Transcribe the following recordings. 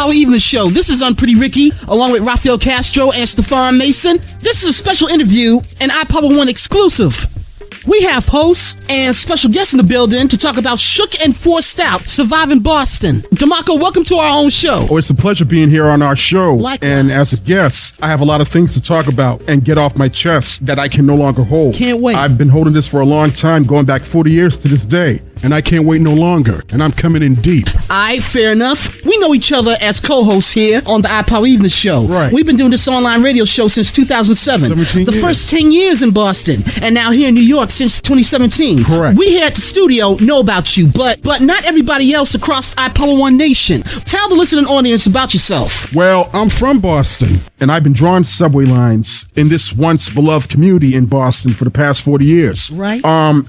𝗘𝗫𝗓𝗓 Show. This is 𝗘𝗫𝗓𝗘, along with Rafael Castro and 𝗘𝗫𝗓𝗓𝗡. This is a special interview, an 𝗘𝗫𝗓𝗓 exclusive. We have hosts and special guests in the building to talk about 𝗘𝗫𝗓𝗓 surviving Boston. DeMarco, welcome to our own show. Oh, it's a pleasure being here on our show. Likewise. And as a guest, I have a lot of things to talk about and get off my chest that I can no longer hold. Can't wait. I've been holding this for a long time, going back 40 years to this day. And I can't wait no longer. And I'm coming in deep. Alright, fair enough. We know each other as co-hosts here on the 𝗘𝗫𝗓𝗓 Show. Right. We've been doing this online radio show since 2007. 17 the years. first 10 years in Boston. And now here in New York since 2017. Correct. We here at the studio know about you, but not everybody else across 𝗘𝗫𝗓𝗓 Nation. Tell the listening audience about yourself. Well, I'm from Boston, and I've been drawing subway lines in this once beloved community in Boston for the past 40 years. Right.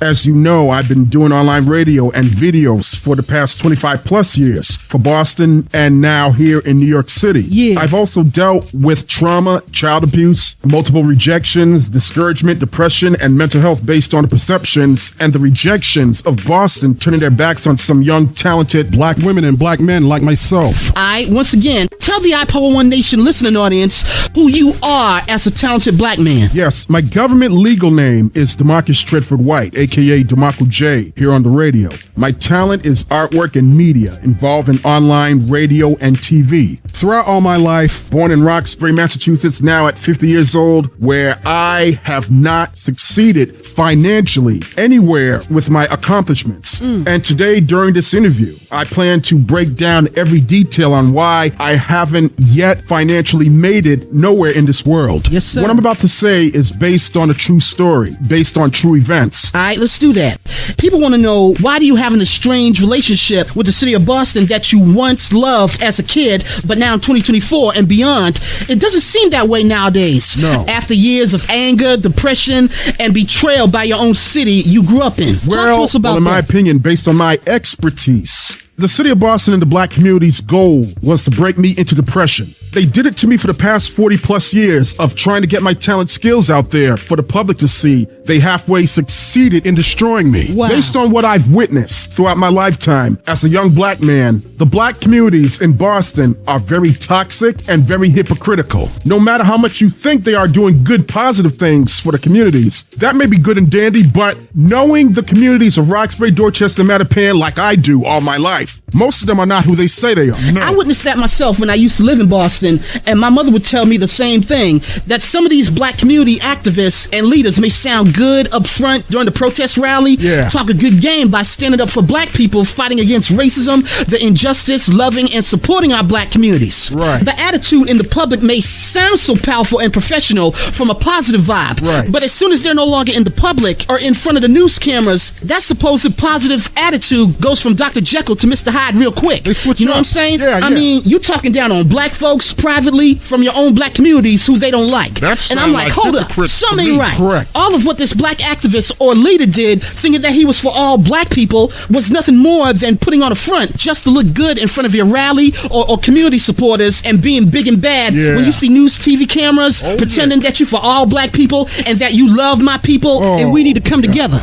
As you know, I've been doing online radio and videos for the past 25 plus years for Boston and now here in New York City. Yeah. I've also dealt with trauma, child abuse, multiple rejections, discouragement, depression, and mental health based on the perceptions and the rejections of Boston turning their backs on some young, talented black women and black men like myself. Alright, once again, tell the 𝗘𝗫𝗓𝗓 Nation listening audience who you are as a talented black man. Yes, my government legal name is DeMarco J, aka DeMarco J, here on the radio. My talent is artwork and media involved in online radio and TV. Throughout all my life, born in Roxbury, Massachusetts, now at 50 years old, where I have not succeeded financially anywhere with my accomplishments. And today, during this interview, I plan to break down every detail on why I haven't yet financially made it nowhere in this world. Yes, sir. What I'm about to say is based on a true story, based on true events. Alright, let's do that. People want to know, why do you have a strange relationship with the city of Boston that you once loved as a kid, but now in 2024 and beyond, it doesn't seem that way nowadays. No. After years of anger, depression, and betrayal by your own city you grew up in. Talk to us about in my that. opinion, based on my expertise, the city of Boston and the black community's goal was to break me into depression. They did it to me for the past 40 plus years of trying to get my talent skills out there for the public to see. They halfway succeeded in destroying me. Wow. Based on what I've witnessed throughout my lifetime as a young black man, the black communities in Boston are very toxic and very hypocritical. No matter how much you think they are doing good, positive things for the communities, that may be good and dandy, but knowing the communities of Roxbury, Dorchester, Mattapan like I do all my life, most of them are not who they say they are. No. I witnessed that myself when I used to live in Boston, and my mother would tell me the same thing, that some of these black community activists and leaders may sound good up front during the protest rally, talk a good game by standing up for black people, fighting against racism, the injustice, loving and supporting our black communities. Right. The attitude in the public may sound so powerful and professional from a positive vibe, Right. but as soon as they're no longer in the public or in front of the news cameras, that supposed positive attitude goes from Dr. Jekyll to Mr. Hyde real quick. They switch You know up. what I'm saying? Yeah, I yeah. mean, you talking down on black folks privately from your own black communities who they don't like. That And I'm sound like, like hold up, hypocrites to something me. ain't right. Correct. All of what this black activist or leader did, thinking that he was for all black people, was nothing more than putting on a front just to look good in front of your rally or community supporters and being big and bad Yeah. when you see news TV cameras pretending that you for all black people and that you love my people and we need to come together.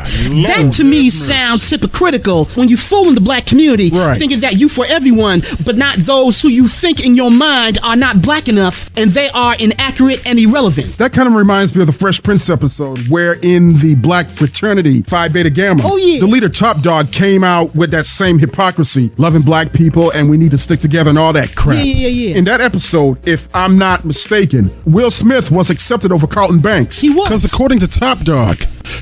That to me sounds hypocritical when you fooling the black community, Right. thinking that you for everyone, but not those who you think in your mind are not black enough and they are inaccurate and irrelevant. That kind of reminds me of the Fresh Prince episode where in the black fraternity, Phi Beta Gamma, the leader Top Dog came out with that same hypocrisy, loving black people and we need to stick together and all that crap. Yeah. In that episode, if I'm not mistaken, Will Smith was accepted over Carlton Banks. He was. Because according to Top Dog,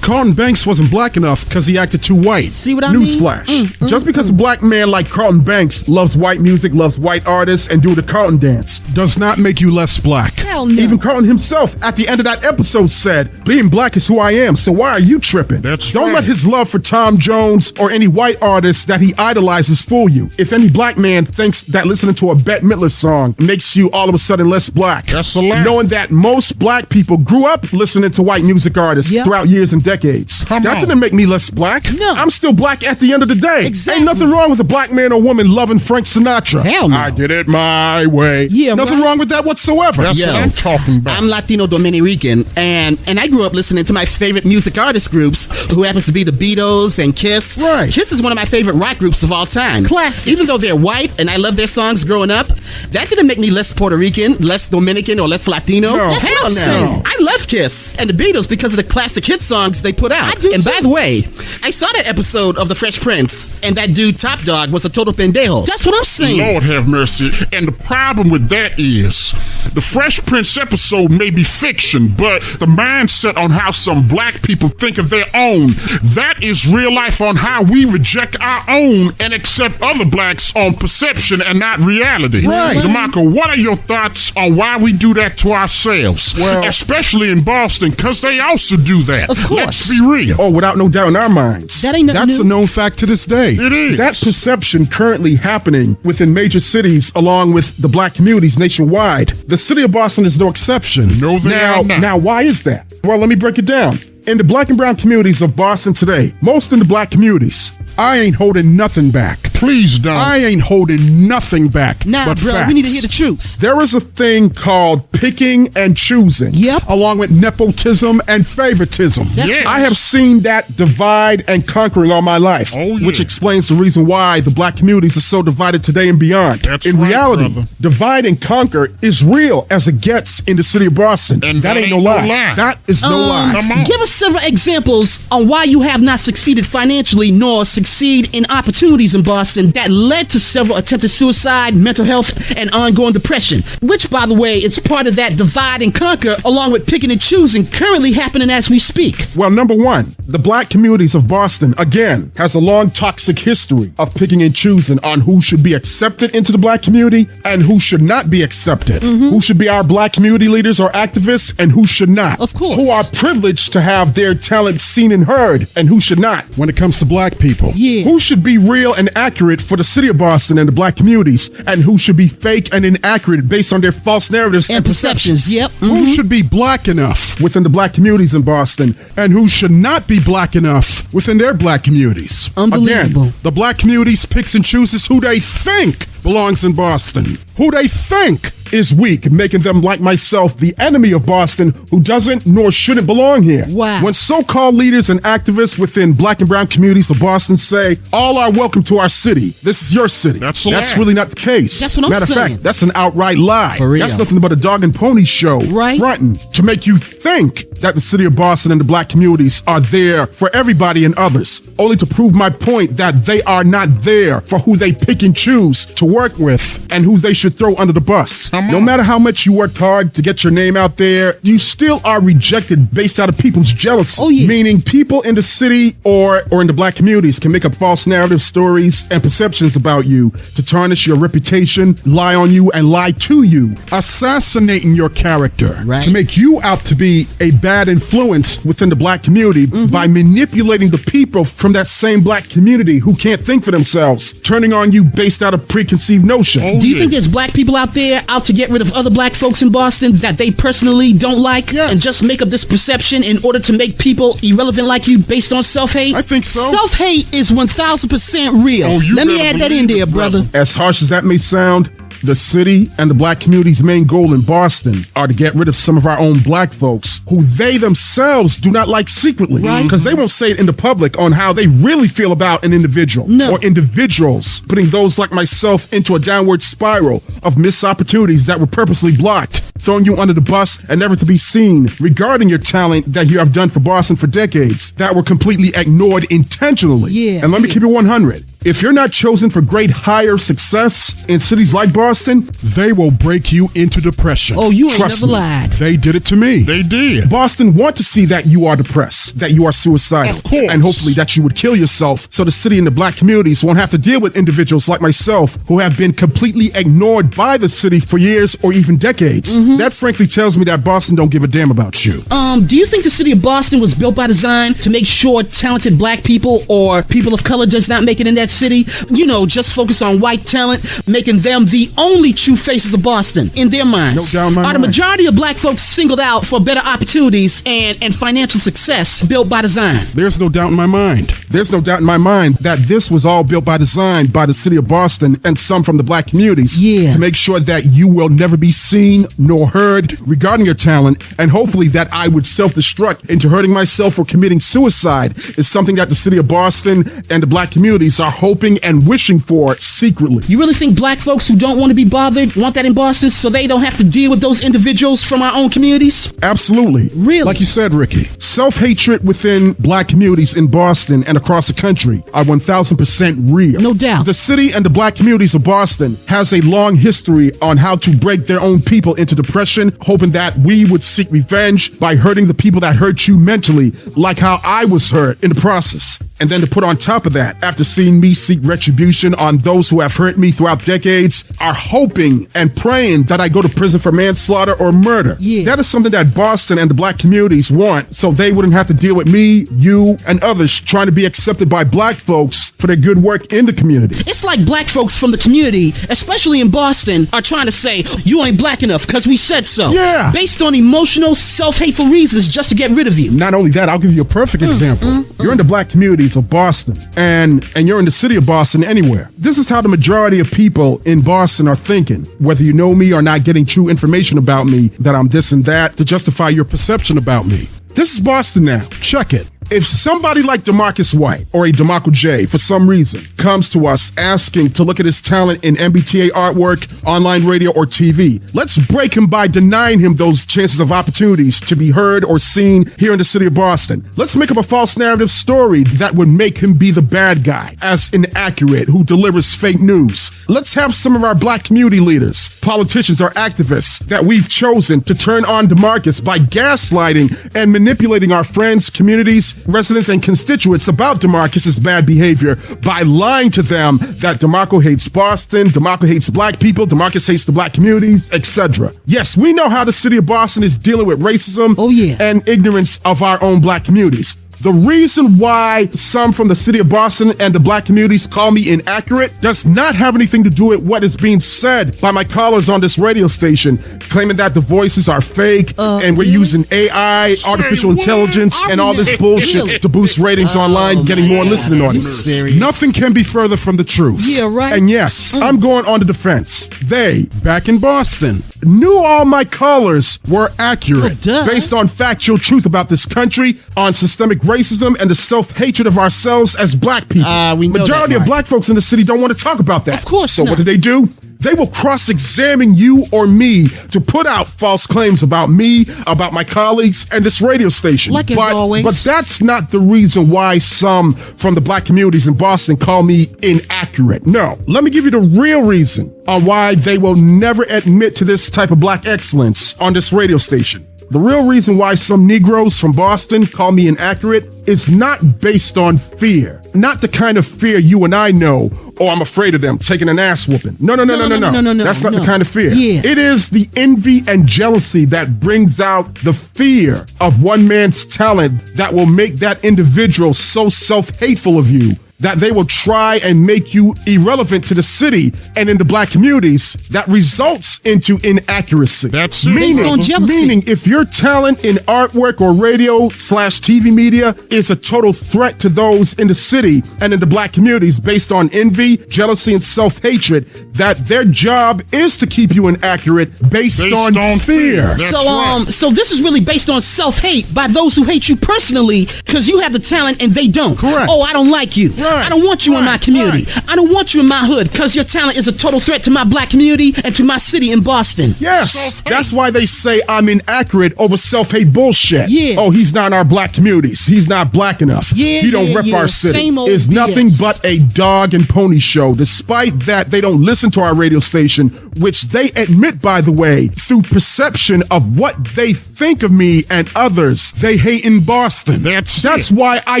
Carlton Banks wasn't black enough because he acted too white. See what I mean? Newsflash. Just because a black man like Carlton Banks loves white music, loves white artists, and do the Carlton dance, does not make you less black. Hell no. Even Carlton himself, at the end of that episode, said, being black is who I am, so why are you tripping? Don't let his love for Tom Jones or any white artist that he idolizes fool you. If any black man thinks that listening to a Bette Midler song makes you all of a sudden less black, knowing that most black people grew up listening to white music artists throughout years years and decades. That didn't make me less black. No. I'm still black at the end of the day. Exactly. Ain't nothing wrong with a black man or woman loving Frank Sinatra. Hell no. I did it my way. Yeah, nothing right. wrong with that whatsoever. That's what I'm talking about. I'm Latino Dominican, and I grew up listening to my favorite music artist groups, who happens to be the Beatles and Kiss. Right. Kiss is one of my favorite rock groups of all time. Classic. Even though they're white, and I love their songs growing up, that didn't make me less Puerto Rican, less Dominican, or less Latino. No. That's what I'm saying. I love Kiss and the Beatles because of the classic hit songs they put out. And by the way, I saw that episode of The Fresh Prince, and that dude Top Dog was a total pendejo. That's what I'm saying. Lord have mercy. And the problem with that is, the Fresh Prince episode may be fiction, but the mindset on how some black people think of their own, that is real life on how we reject our own and accept other blacks on perception and not reality. Right. DeMarco, what are your thoughts on why we do that to ourselves? Well, especially in Boston, because they also do that. Of course. Let's be real. Oh, without no doubt in our minds. That ain't nothing That's new. a known fact to this day. It is. That perception currently happening within major cities along with the black communities nationwide. The city of Boston is no exception. No, they are not. Now, why is that? Well, let me break it down. In the black and brown communities of Boston today, most in the black communities, I ain't holding nothing back. Please don't. I ain't holding nothing back. Nah, but bro, facts. we need to hear the truth. There is a thing called picking and choosing. Yep. Along with nepotism and favoritism. Yes. I have seen that divide and conquering all my life. Oh, yeah. Which explains the reason why the black communities are so divided today and beyond. That's in right, reality, brother. divide and conquer is real as it gets in the city of Boston. And that ain't no lie. That is no lie. Come on. Give us several examples on why you have not succeeded financially nor succeed in opportunities in Boston that led to several attempted suicide, mental health, and ongoing depression, which, by the way, is part of that divide and conquer along with picking and choosing currently happening as we speak. Well, number one, the black communities of Boston, again, has a long toxic history of picking and choosing on who should be accepted into the black community and who should not be accepted. Who should be our black community leaders or activists and who should not. Of course. Who are privileged to have their talent seen and heard and who should not when it comes to black people. Yeah. Who should be real and accurate for the city of Boston and the black communities and who should be fake and inaccurate based on their false narratives And perceptions. Yep. Who should be black enough within the black communities in Boston and who should not be black enough within their black communities. Unbelievable. Again, the black communities picks and chooses who they think belongs in Boston, who they think is weak, making them, like myself, the enemy of Boston, who doesn't nor shouldn't belong here. Wow. When so-called leaders and activists within black and brown communities of Boston say, all are welcome to our city, this is your city. That's a lie. really not the case. That's what I'm Matter saying. of fact, that's an outright lie. For real. That's nothing but a dog and pony show. Right. Fronting to make you think that the city of Boston and the black communities are there for everybody and others, only to prove my point that they are not there for who they pick and choose to work with and who they should throw under the bus. Come on. No matter how much you worked hard to get your name out there, you still are rejected based out of people's jealousy. Oh, yeah. Meaning people in the city or in the black communities can make up false narrative stories and perceptions about you to tarnish your reputation, lie on you, and lie to you, assassinating your character Right. to make you out to be a bad influence within the black community by manipulating the people from that same black community who can't think for themselves, turning on you based out of preconceived notion. Oh, Do you yeah. think there's black people out there out to get rid of other black folks in Boston that they personally don't like Yes. and just make up this perception in order to make people irrelevant like you based on self-hate? I think so. Self-hate is 1,000% real. Oh, you Let me better add that in believe there, it, brother. brother. As harsh as that may sound, the city and the black community's main goal in Boston are to get rid of some of our own black folks who they themselves do not like secretly. Right. Because they won't say it in the public on how they really feel about an individual No. or individuals, putting those like myself into a downward spiral of missed opportunities that were purposely blocked, throwing you under the bus and never to be seen regarding your talent that you have done for Boston for decades that were completely ignored intentionally. Yeah, And let me yeah. keep it 100. If you're not chosen for great higher success in cities like Boston, they will break you into depression. Oh, you ain't Trust never me, lied. They did it to me. They did. Boston want to see that you are depressed, that you are suicidal, Of course. and hopefully that you would kill yourself so the city and the black communities won't have to deal with individuals like myself who have been completely ignored by the city for years or even decades. That frankly tells me that Boston don't give a damn about you. Do you think the city of Boston was built by design to make sure talented black people or people of color does not make it in that city? You know, just focus on white talent, making them the only true faces of Boston in their minds. No doubt in my Are the mind. majority of black folks singled out for better opportunities and financial success built by design? There's no doubt in my mind. There's no doubt in my mind that this was all built by design by the city of Boston and some from the black communities to make sure that you will never be seen nor heard regarding your talent, and hopefully that I would self-destruct into hurting myself or committing suicide is something that the city of Boston and the black communities are hoping and wishing for secretly. You really think black folks who don't want to be bothered want that in Boston so they don't have to deal with those individuals from our own communities? Absolutely. Really? Like you said, Ricky, self-hatred within black communities in Boston and across the country are 1,000% real. No doubt. The city and the black communities of Boston has a long history on how to break their own people into depression, hoping that we would seek revenge by hurting the people that hurt you mentally, like how I was hurt in the process. And then to put on top of that, after seeing me seek retribution on those who have hurt me throughout decades, are hoping and praying that I go to prison for manslaughter or murder. That is something that Boston and the black communities want, so they wouldn't have to deal with me, you, and others trying to be accepted by black folks for their good work in the community. It's like black folks from the community, especially in Boston, are trying to say, you ain't black enough because we said so. Yeah. Based on emotional, self-hateful reasons just to get rid of you. Not only that, I'll give you a perfect example. You're in the black communities of Boston, and you're in the city of Boston anywhere. This is how the majority of people in Boston are thinking, whether you know me or not getting true information about me, that I'm this and that, to justify your perception about me. This is Boston now. Check it. If somebody like DeMarco White or a DeMarco J, for some reason, comes to us asking to look at his talent in MBTA artwork, online radio, or TV, let's break him by denying him those chances of opportunities to be heard or seen here in the city of Boston. Let's make up a false narrative story that would make him be the bad guy, as inaccurate, who delivers fake news. Let's have some of our black community leaders, politicians, or activists that we've chosen to turn on DeMarcus by gaslighting and manipulating our friends, communities, residents, and constituents about DeMarcus's bad behavior by lying to them that DeMarco hates Boston, DeMarco hates black people, DeMarcus hates the black communities, etc. Yes, we know how the city of Boston is dealing with racism and ignorance of our own black communities. The reason why some from the city of Boston and the black communities call me inaccurate does not have anything to do with what is being said by my callers on this radio station, claiming that the voices are fake and we're using AI, artificial intelligence, and all this bullshit to boost ratings online, getting more listening audience. Nothing can be further from the truth. Yeah, right. And yes, I'm going on the defense. They, back in Boston, knew all my callers were accurate based on factual truth about this country, on systemic racism, and the self-hatred of ourselves as black people. We know Majority that, of black folks in the city don't want to talk about that. Of course So not. what do? They will cross-examine you or me to put out false claims about me, about my colleagues, and this radio station. Like as always. But that's not the reason why some from the black communities in Boston call me inaccurate. No. Let me give you the real reason on why they will never admit to this type of black excellence on this radio station. The real reason why some Negroes from Boston call me inaccurate is not based on fear. Not the kind of fear you and I know, oh, I'm afraid of them taking an ass whooping. No. That's not the kind of fear. It is the envy and jealousy that brings out the fear of one man's talent that will make that individual so self-hateful of you that they will try and make you irrelevant to the city and in the black communities. That results into inaccuracy. That's it. Based on jealousy. Meaning, if your talent in artwork or radio/TV media is a total threat to those in the city and in the black communities based on envy, jealousy, and self-hatred, that their job is to keep you inaccurate based on fear. That's right. So this is really based on self-hate by those who hate you personally because you have the talent and they don't. Correct. Oh, I don't like you. Right. I don't want you in my community. I don't want you in my hood because your talent is a total threat to my black community and to my city in Boston. Yes, Self-hate. that's why they say I'm inaccurate over self-hate bullshit. Yeah. Oh, he's not in our black communities. He's not black enough. He don't rep our city. Same old It's BS. nothing but a dog and pony show. Despite that, they don't listen to our radio station, which they admit, by the way, through perception of what they think of me and others. They hate in Boston. That's why I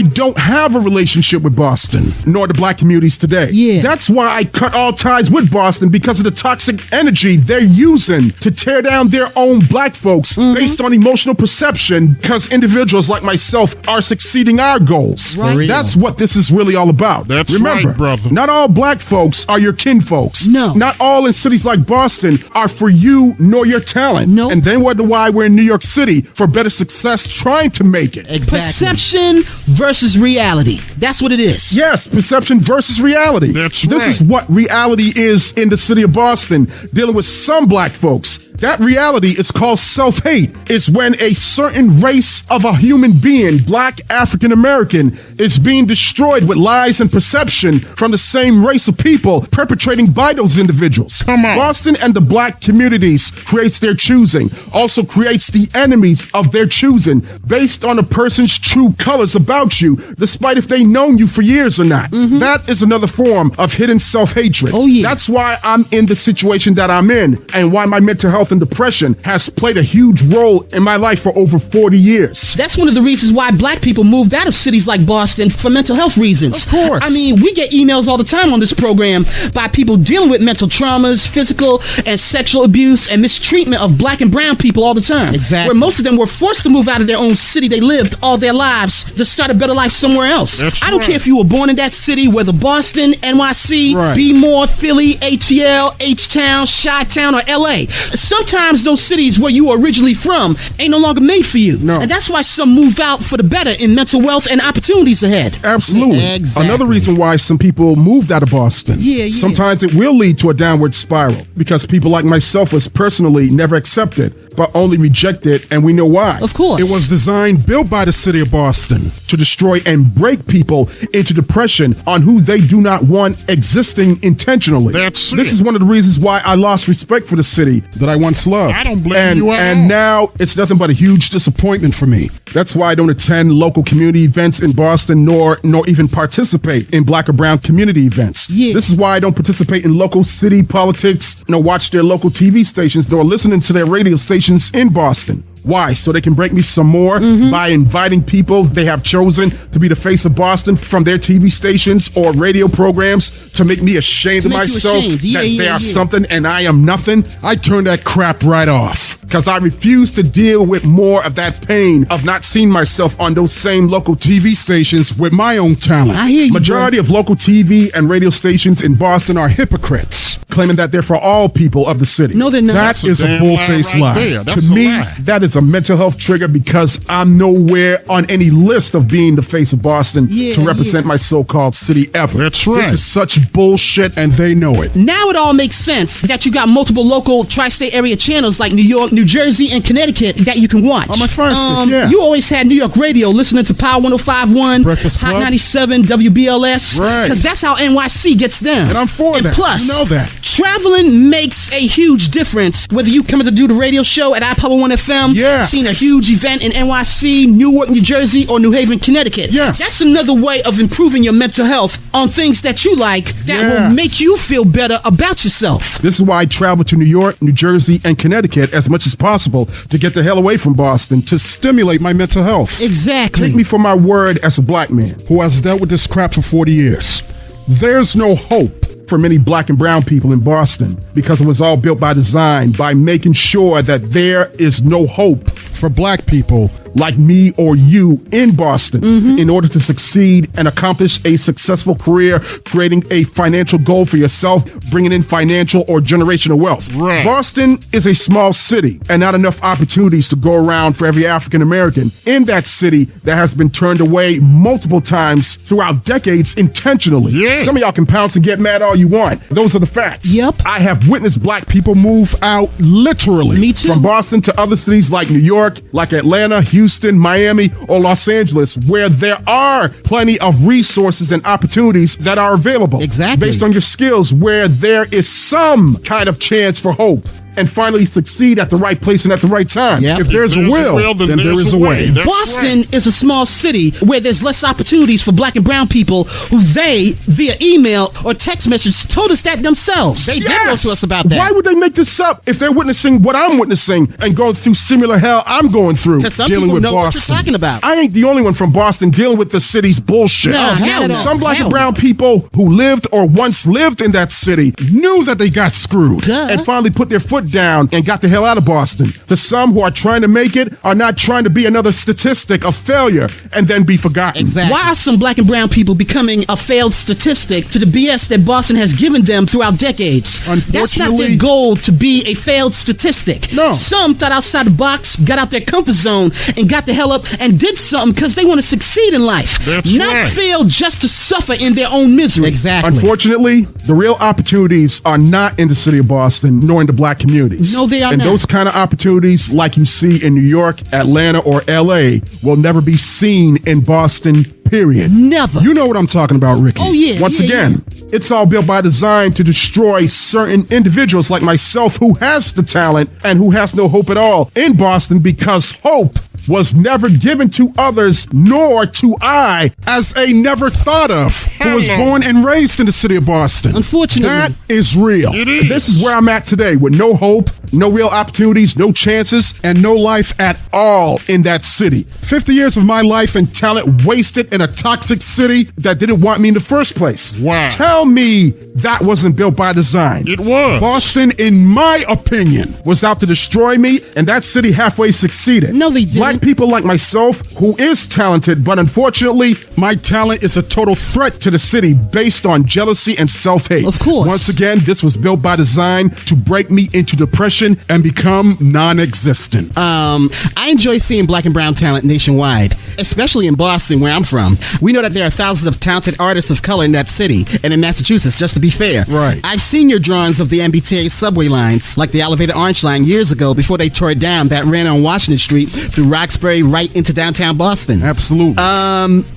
don't have a relationship with Boston. Boston, nor the black communities today. Yeah. That's why I cut all ties with Boston, because of the toxic energy they're using to tear down their own black folks based on emotional perception, because individuals like myself are succeeding our goals. Right. That's what this is really all about. That's Remember, right, brother. not all black folks are your kin folks. No. Not all in cities like Boston are for you nor your talent. No. And then wonder why we're in New York City for better success trying to make it. Exactly. Perception versus reality. That's what it is. Yes, perception versus reality. That's This right. is what reality is in the city of Boston, dealing with some black folks. That reality is called self-hate. It's when a certain race of a human being, black African American, is being destroyed with lies and perception from the same race of people perpetrating by those individuals. Come on. Boston and the black communities creates their choosing, also creates the enemies of their choosing based on a person's true colors about you, despite if they've known you for years or not. That is another form of hidden self-hatred. Oh, yeah. That's why I'm in the situation that I'm in, and why my mental health and depression has played a huge role in my life for over 40 years. That's one of the reasons why black people moved out of cities like Boston for mental health reasons. Of course. I mean, we get emails all the time on this program by people dealing with mental traumas, physical and sexual abuse, and mistreatment of black and brown people all the time. Exactly. Where most of them were forced to move out of their own city they lived all their lives to start a better life somewhere else. That's I don't right. care if you were born in that city, whether Boston, NYC, Right. B-More, Philly, ATL, H-Town, Chi-Town, or LA. Sometimes those cities where you were originally from ain't no longer made for you. No. And that's why some move out for the better in mental wealth and opportunities ahead. Absolutely. Exactly. Another reason why some people moved out of Boston. Yeah. Sometimes it will lead to a downward spiral because people like myself was personally never accepted, but only rejected, and we know why. Of course. It was designed, built by the city of Boston to destroy and break people into depression on who they do not want existing intentionally. That's This it. is one of the reasons why I lost respect for the city that I once loved. I don't blame and, you at And all. now it's nothing but a huge disappointment for me. That's why I don't attend local community events in Boston, nor even participate in black or brown community events. Yeah. This is why I don't participate in local city politics, nor watch their local TV stations, nor listening to their radio stations in Boston. Why? So they can break me some more by inviting people they have chosen to be the face of Boston from their TV stations or radio programs to make me ashamed of make you myself ashamed. Yeah, that yeah, they are yeah. something and I am nothing. I turn that crap right off because I refuse to deal with more of that pain of not seeing myself on those same local TV stations with my own talent. I hear you, Majority of local TV and radio stations in Boston are hypocrites, claiming that they're for all people of the city. No, they're not. That That's a is a damn bull-faced lie right lie. there. That's To a me, lie. that is a mental health trigger because I'm nowhere on any list of being the face of Boston Yeah, to represent my so-called city ever. That's right. This is such bullshit, and they know it. Now it all makes sense that you got multiple local tri-state area channels like New York, New Jersey, and Connecticut that you can watch. On my Fire Stick, yeah. You always had New York radio listening to Power 105.1, Breakfast Hot Club. 97, WBLS. Right. Because that's how NYC gets down. And I'm for that. Plus, You know that. traveling makes a huge difference. Whether you coming to do the radio show at iPower 1 FM, Yes. seen a huge event in NYC, Newark, New Jersey, or New Haven, Connecticut. Yes. That's another way of improving your mental health on things that you like that will Yes. make you feel better about yourself. This is why I travel to New York, New Jersey, and Connecticut as much as possible to get the hell away from Boston to stimulate my mental health. Exactly. Take me for my word as a black man who has dealt with this crap for 40 years. There's no hope for many black and brown people in Boston because it was all built by design, by making sure that there is no hope for black people like me or you in Boston in order to succeed and accomplish a successful career, creating a financial goal for yourself, bringing in financial or generational wealth. Right. Boston is a small city and not enough opportunities to go around for every African American in that city that has been turned away multiple times throughout decades intentionally. Yeah. Some of y'all can pounce and get mad all you want. Those are the facts. Yep. I have witnessed black people move out literally. Me too. From Boston to other cities like New York, like Atlanta, Houston, Miami, or Los Angeles, where there are plenty of resources and opportunities that are available. Exactly. Based on your skills, where there is some kind of chance for hope. and finally succeed at the right place and at the right time. Yep. If there's a will, then there is a way. Boston is a small city where there's less opportunities for black and brown people who they, via email or text message, told us that themselves. They did wrote to us about that. Why would they make this up if they're witnessing what I'm witnessing and going through similar hell I'm going through? Because some dealing people with know Boston. what you're talking about. I ain't the only one from Boston dealing with the city's bullshit. Nah, not at all. Some black Hell and brown people who lived or once lived in that city knew that they got screwed and finally put their foot down and got the hell out of Boston. To some who are trying to make it are not trying to be another statistic of failure and then be forgotten. Exactly. Why are some black and brown people becoming a failed statistic to the BS that Boston has given them throughout decades? That's not their goal, to be a failed statistic. No. Some thought outside the box, got out their comfort zone, and got the hell up and did something because they want to succeed in life. That's not right. fail just to suffer in their own misery. Exactly. Unfortunately, the real opportunities are not in the city of Boston, nor in the black communities. No, they are and not. those kind of opportunities, like you see in New York, Atlanta, or LA, will never be seen in Boston, period. Never. You know what I'm talking about, Ricky. Oh, yeah. Once yeah, again, it's all built by design to destroy certain individuals like myself who has the talent and who has no hope at all in Boston, because hope was never given to others, nor to I, as a never thought of, who was born and raised in the city of Boston. Unfortunately. That is real. It is. This is where I'm at today, with no hope, no real opportunities, no chances, and no life at all in that city. 50 years of my life and talent wasted in a toxic city that didn't want me in the first place. Wow. Tell me that wasn't built by design. It was. Boston, in my opinion, was out to destroy me, and that city halfway succeeded. No, they didn't. Black people like myself, who is talented, but unfortunately, my talent is a total threat to the city based on jealousy and self-hate. Of course. Once again, this was built by design to break me into depression and become non-existent. I enjoy seeing black and brown talent nationwide, especially in Boston, where I'm from. We know that there are thousands of talented artists of color in that city, and in Massachusetts, just to be fair. Right. I've seen your drawings of the MBTA subway lines, like the elevated orange line years ago before they tore it down, that ran on Washington Street through Roxbury right into downtown Boston. Absolutely.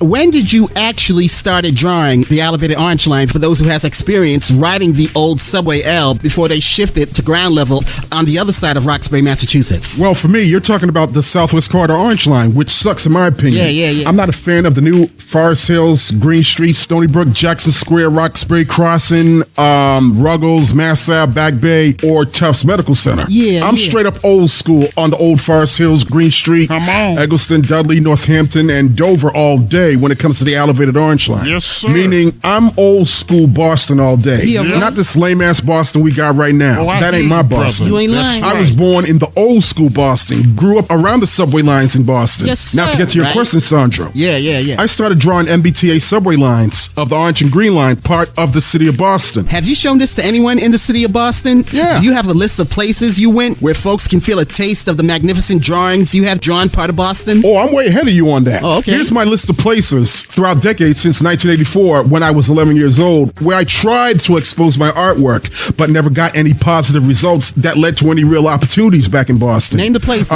When did you actually started drawing the elevated orange line for those who has experience riding the old subway L before they shifted to ground level on the other side of Roxbury, Massachusetts? Well, for me, you're talking about the Southwest Corridor Orange Line, which sucks in my opinion. Yeah. I'm not a fan of the new Forest Hills, Green Street, Stony Brook, Jackson Square, Roxbury Crossing, Ruggles, Mass Ave, Back Bay, or Tufts Medical Center. I'm straight up old school on the old Forest Hills, Green Street, Come on. Eggleston, Dudley, Northampton, and Dover all day when it comes to the elevated orange line. Yes, sir. Meaning I'm old school Boston all day. Yeah, right. Not this lame ass Boston we got right now. Oh, I that ain't hear my you, brother. Boston. You ain't That's lying. I was born in the old school Boston, grew up around the subway lines in Boston. Yes, Now to sir. get to your Right. question, Sandro. Yeah. I started drawing MBTA subway lines of the Orange and Green Line, part of the city of Boston. Have you shown this to anyone in the city of Boston? Yeah. Do you have a list of places you went where folks can feel a taste of the magnificent drawings you have drawn part of Boston? Oh, I'm way ahead of you on that. Oh, okay. Here's my list of places throughout decades since 1984, when I was 11 years old, where I tried to expose my artwork, but never got any positive results that led to any real opportunities back in Boston. Name the places.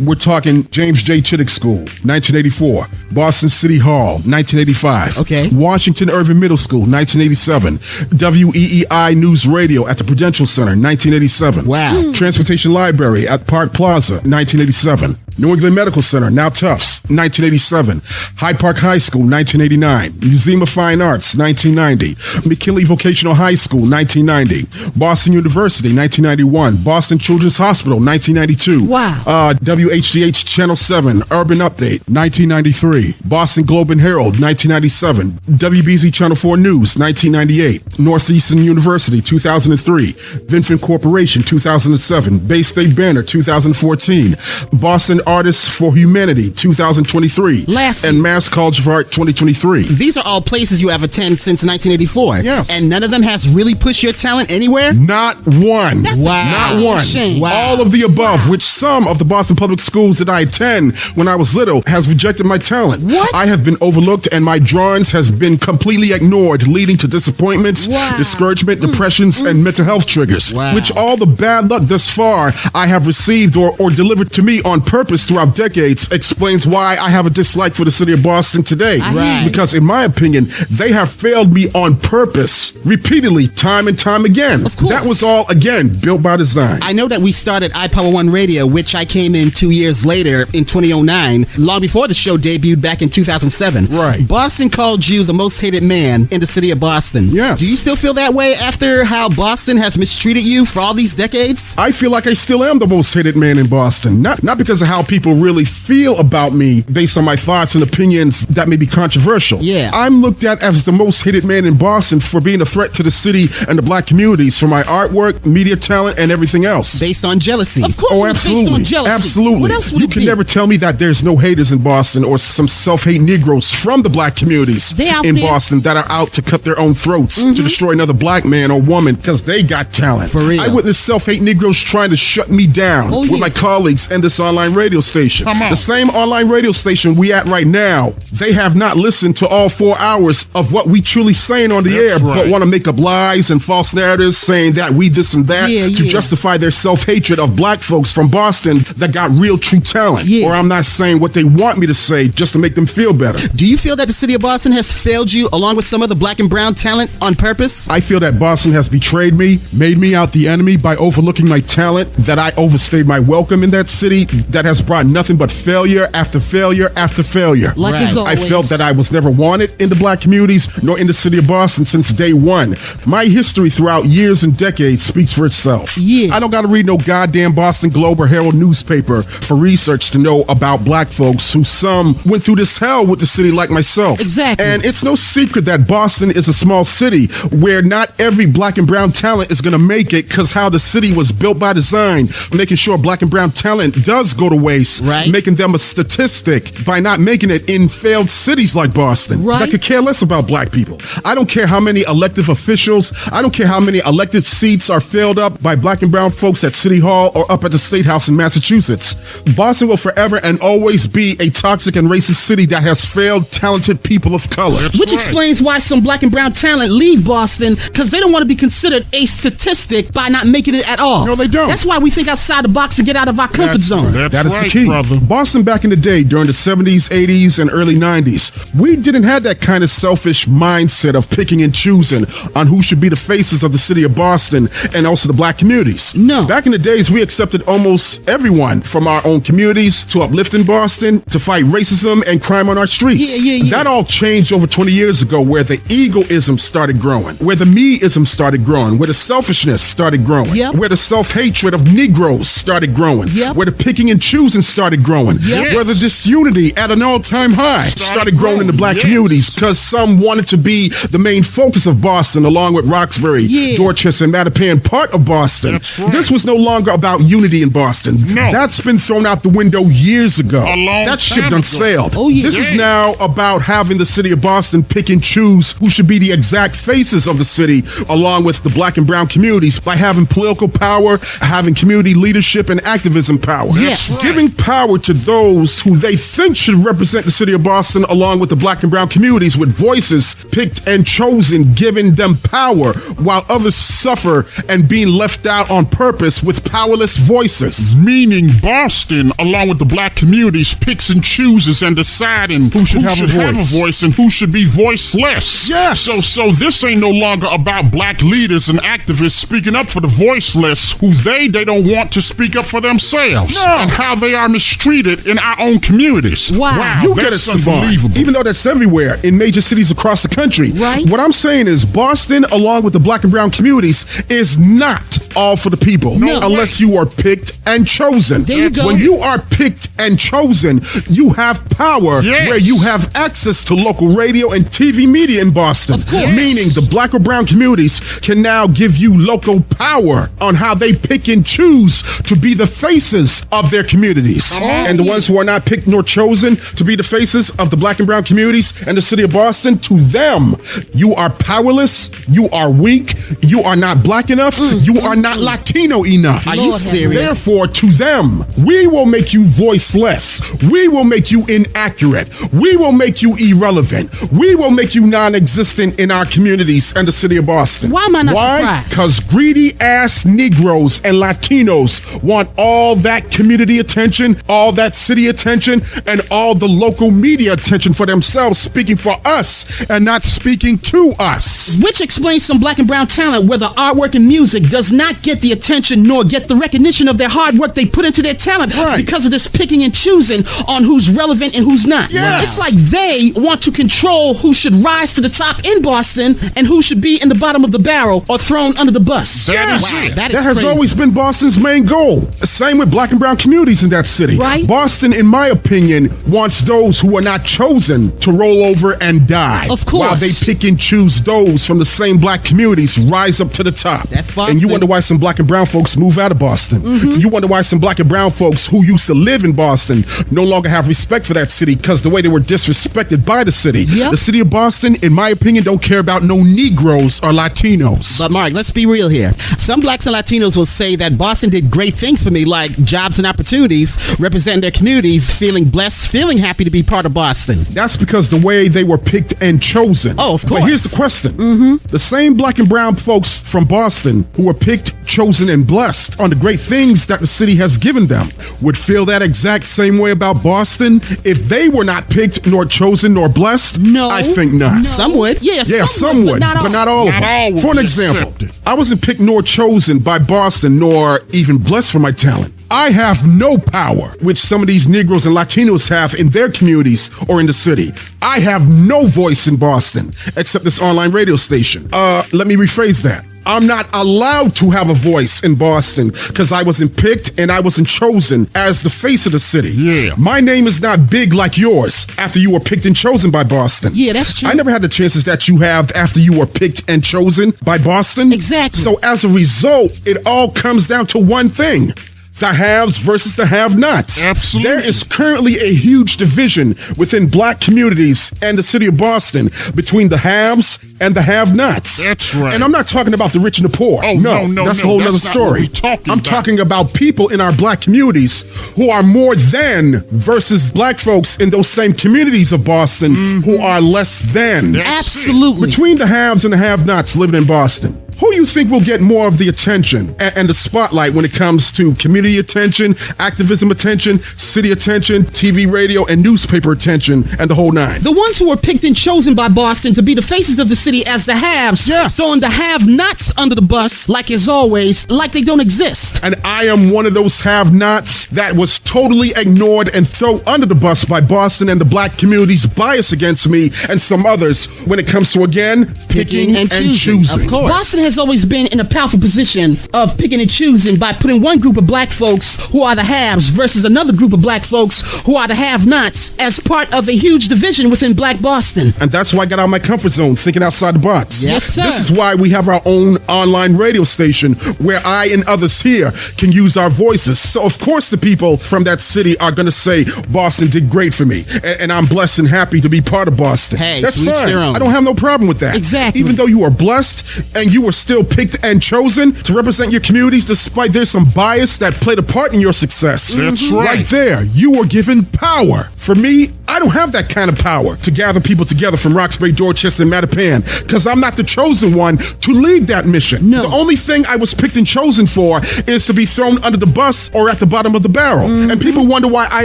We're talking James J. Chittick School, 1984. Boston City Hall, 1985. Okay. Washington Irving Middle School, 1987. WEEI News Radio at the Prudential Center, 1987. Wow. Transportation Library at Park Plaza, 1987. New England Medical Center, now Tufts, 1987. Hyde Park High School, 1989. Museum of Fine Arts, 1990. McKinley Vocational High School, 1990. Boston University, 1991. Boston Children's Hospital, 1992. Wow. WHDH Channel 7, Urban Update, 1993. Boston Globe and Herald, 1997. WBZ Channel 4 News, 1998. Northeastern University, 2003. Vinfin Corporation, 2007. Bay State Banner, 2014. Boston Artists for Humanity, 2023. Lastly. And Mass College of Art, 2023. These are all places you have attended since 1984. Yes. And none of them has really pushed your talent anywhere? Not one. Wow. Not one. Shame. Wow. All of the above, which some of the Boston public schools that I attend when I was little has rejected my talent. What? I have been overlooked and my drawings has been completely ignored, leading to disappointments, Wow. discouragement, depressions, and mental health triggers, Wow. which all the bad luck thus far I have received or delivered to me on purpose purpose throughout decades explains why I have a dislike for the city of Boston today. Right. Because in my opinion, they have failed me on purpose repeatedly, time and time again. Of course. That was all, again, built by design. I know that we started iPower1 Radio, which I came in 2 years later in 2009, long before the show debuted back in 2007. Right. Boston called you the most hated man in the city of Boston. Yes. Do you still feel that way after how Boston has mistreated you for all these decades? I feel like I still am the most hated man in Boston. Not because of how people really feel about me based on my thoughts and opinions that may be controversial. Yeah. I'm looked at as the most hated man in Boston for being a threat to the city and the black communities for my artwork, media talent, and everything else. Based on jealousy. Of course, Oh, it was based absolutely. on jealousy. Absolutely. What else would You it can be? never tell me that there's no haters in Boston or some self-hate Negroes from the black communities They out in there. Boston that are out to cut their own throats to destroy another black man or woman because they got talent. For real. I witnessed self-hate Negroes trying to shut me down Oh, with yeah. my colleagues and this online radio station. Come on. The same online radio station we at right now, they have not listened to all 4 hours of what we truly saying on the That's air, right. but want to make up lies and false narratives saying that we this and that Yeah, to yeah. justify their self-hatred of black folks from Boston that got real true talent. Yeah. Or I'm not saying what they want me to say just to make them feel better. Do you feel that the city of Boston has failed you along with some of the black and brown talent on purpose? I feel that Boston has betrayed me, made me out the enemy by overlooking my talent, that I overstayed my welcome in that city, that has brought nothing but failure after failure after failure. Like Right. as I always. felt that I was never wanted in the black communities nor in the city of Boston since day one. My history throughout years and decades speaks for itself. Yeah. I don't got to read no goddamn Boston Globe or Herald newspaper for research to know about black folks who some went through this hell with the city like myself. Exactly. And it's no secret that Boston is a small city where not every black and brown talent is going to make it because how the city was built by design, making sure black and brown talent does go to waste, Right. making them a statistic by not making it in failed cities like Boston. Right. That could care less about black people. I don't care how many elective officials, I don't care how many elected seats are filled up by black and brown folks at City Hall or up at the State House in Massachusetts. Boston will forever and always be a toxic and racist city that has failed talented people of color. Which right. explains why some black and brown talent leave Boston because they don't want to be considered a statistic by not making it at all. No, they don't. That's why we think outside the box and get out of our comfort zone. That's That is right, the key. brother. Boston back in the day, during the 70s, 80s, and early 90s, we didn't have that kind of selfish mindset of picking and choosing on who should be the faces of the city of Boston and also the black communities. No. Back in the days, we accepted almost everyone from our own communities to uplift in Boston, to fight racism and crime on our streets. Yeah. That all changed over 20 years ago, where the egoism started growing, where the me-ism started growing, where the selfishness started growing, Yep. where the self-hatred of Negroes started growing, Yep. where the picking and choosing started growing, Yep. where the disunity at an all-time high started growing in the black Yes. communities because some wanted to be the main focus of Boston along with Roxbury, Yeah. Dorchester, and Mattapan, part of Boston. That's right. This was no longer about unity in Boston. No. That's been thrown out the window years ago. A long that ship time done ago. sailed. Oh, yeah. This is Yeah. now about having the city of Boston pick and choose who should be the exact faces of the city along with the black and brown communities by having political power, having community leadership and activism power. Yes. That's right. Giving power to those who they think should represent the city of Boston along with the black and brown communities with voices picked and chosen, giving them power while others suffer and being left out on purpose with powerless voices. Meaning Boston, along with the black communities, picks and chooses and deciding who should have a voice and who should be voiceless. Yes. So this ain't no longer about black leaders and activists speaking up for the voiceless who they don't want to speak up for themselves. No. And how they are mistreated in our own communities. Wow. You get it, that's Stefan. unbelievable. Even though that's everywhere in major cities across the country. Right. What I'm saying is Boston, along with the black and brown communities, is not all for the people No. unless you are picked and chosen. There you go. When you are picked and chosen, you have power Yes. where you have access to local radio and TV media in Boston. Of course. Meaning the black or brown communities can now give you local power on how they pick and choose to be the faces of their communities. And the ones who are not picked nor chosen to be the faces of the black and brown communities and the city of Boston, to them, you are powerless, you are weak, you are not black enough, you are not Latino enough. Are you serious? Therefore, to them, we will make you voiceless. We will make you inaccurate. We will make you irrelevant. We will make you non-existent in our communities and the city of Boston. Why am I not surprised? Because greedy-ass Negroes and Latinos want all that community attention, all that city attention, and all the local media attention for themselves, speaking for us and not speaking to us. Which explains some black and brown talent where the artwork and music does not get the attention nor get the recognition of their hard work they put into their talent because of this picking and choosing on who's relevant and who's not. Yes. It's like they want to control who should rise to the top in Boston and who should be in the bottom of the barrel or thrown under the bus. That is has crazy. always been Boston's main goal. Same with black and brown communities in that city. Right. Boston, in my opinion, wants those who are not chosen to roll over and die. Of course. While they pick and choose those from the same black communities rise up to the top. That's Boston. And you wonder why some black and brown folks move out of Boston. You wonder why some black and brown folks who used to live in Boston no longer have respect for that city because the way they were disrespected by the city. Yep. The city of Boston, in my opinion, don't care about no Negroes or Latinos. But Mark, let's be real here. Some blacks and Latinos will say that Boston did great things for me, like jobs and opportunities, representing their communities, feeling blessed, feeling happy to be part of Boston. That's because the way they were picked and chosen. Oh, of course. But here's the question. The same black and brown folks from Boston who were picked, chosen, and blessed on the great things that the city has given them would feel that exact same way about Boston if they were not picked, nor chosen, nor blessed? No. I think not. No. Some would. Yeah, Some would, but not all of Not them. all would For an be example, accepted. I wasn't picked nor chosen by Boston, nor even blessed for my talent. I have no power, which some of these Negroes and Latinos have in their communities or in the city. I have no voice in Boston, except this online radio station. Let me rephrase that. I'm not allowed to have a voice in Boston because I wasn't picked and I wasn't chosen as the face of the city. Yeah. My name is not big like yours after you were picked and chosen by Boston. Yeah, that's true. I never had the chances that you have after you were picked and chosen by Boston. Exactly. So as a result, it all comes down to one thing. The haves versus the have-nots. Absolutely. There is currently a huge division within black communities and the city of Boston between the haves and the have-nots. That's right. And I'm not talking about the rich and the poor. Oh, no, that's no, a whole that's other not story. what we're talking I'm about. talking about people in our black communities who are more than versus black folks in those same communities of Boston who are less than. That's Absolutely. Between the haves and the have-nots living in Boston, who you think will get more of the attention and the spotlight when it comes to community attention, activism attention, city attention, TV, radio, and newspaper attention, and the whole nine? The ones who were picked and chosen by Boston to be the faces of the city as the haves, Yes. throwing the have-nots under the bus, like as always, like they don't exist. And I am one of those have-nots that was totally ignored and thrown under the bus by Boston and the black community's bias against me and some others when it comes to, again, picking and choosing. Of course. Boston has always been in a powerful position of picking and choosing by putting one group of black folks who are the haves versus another group of black folks who are the have-nots as part of a huge division within black Boston. And that's why I got out of my comfort zone, thinking outside the box. Yes, sir. This is why we have our own online radio station where I and others here can use our voices. So, of course, the people from that city are going to say Boston did great for me. And I'm blessed and happy to be part of Boston. Hey, that's to each fine. their own. I don't have no problem with that. Exactly. Even though you are blessed and you were still picked and chosen to represent your communities despite there's some bias that played a part in your success. That's right. Right there, you were given power. For me, I don't have that kind of power to gather people together from Roxbury, Dorchester, and Mattapan because I'm not the chosen one to lead that mission. No. The only thing I was picked and chosen for is to be thrown under the bus or at the bottom of the barrel. And people wonder why I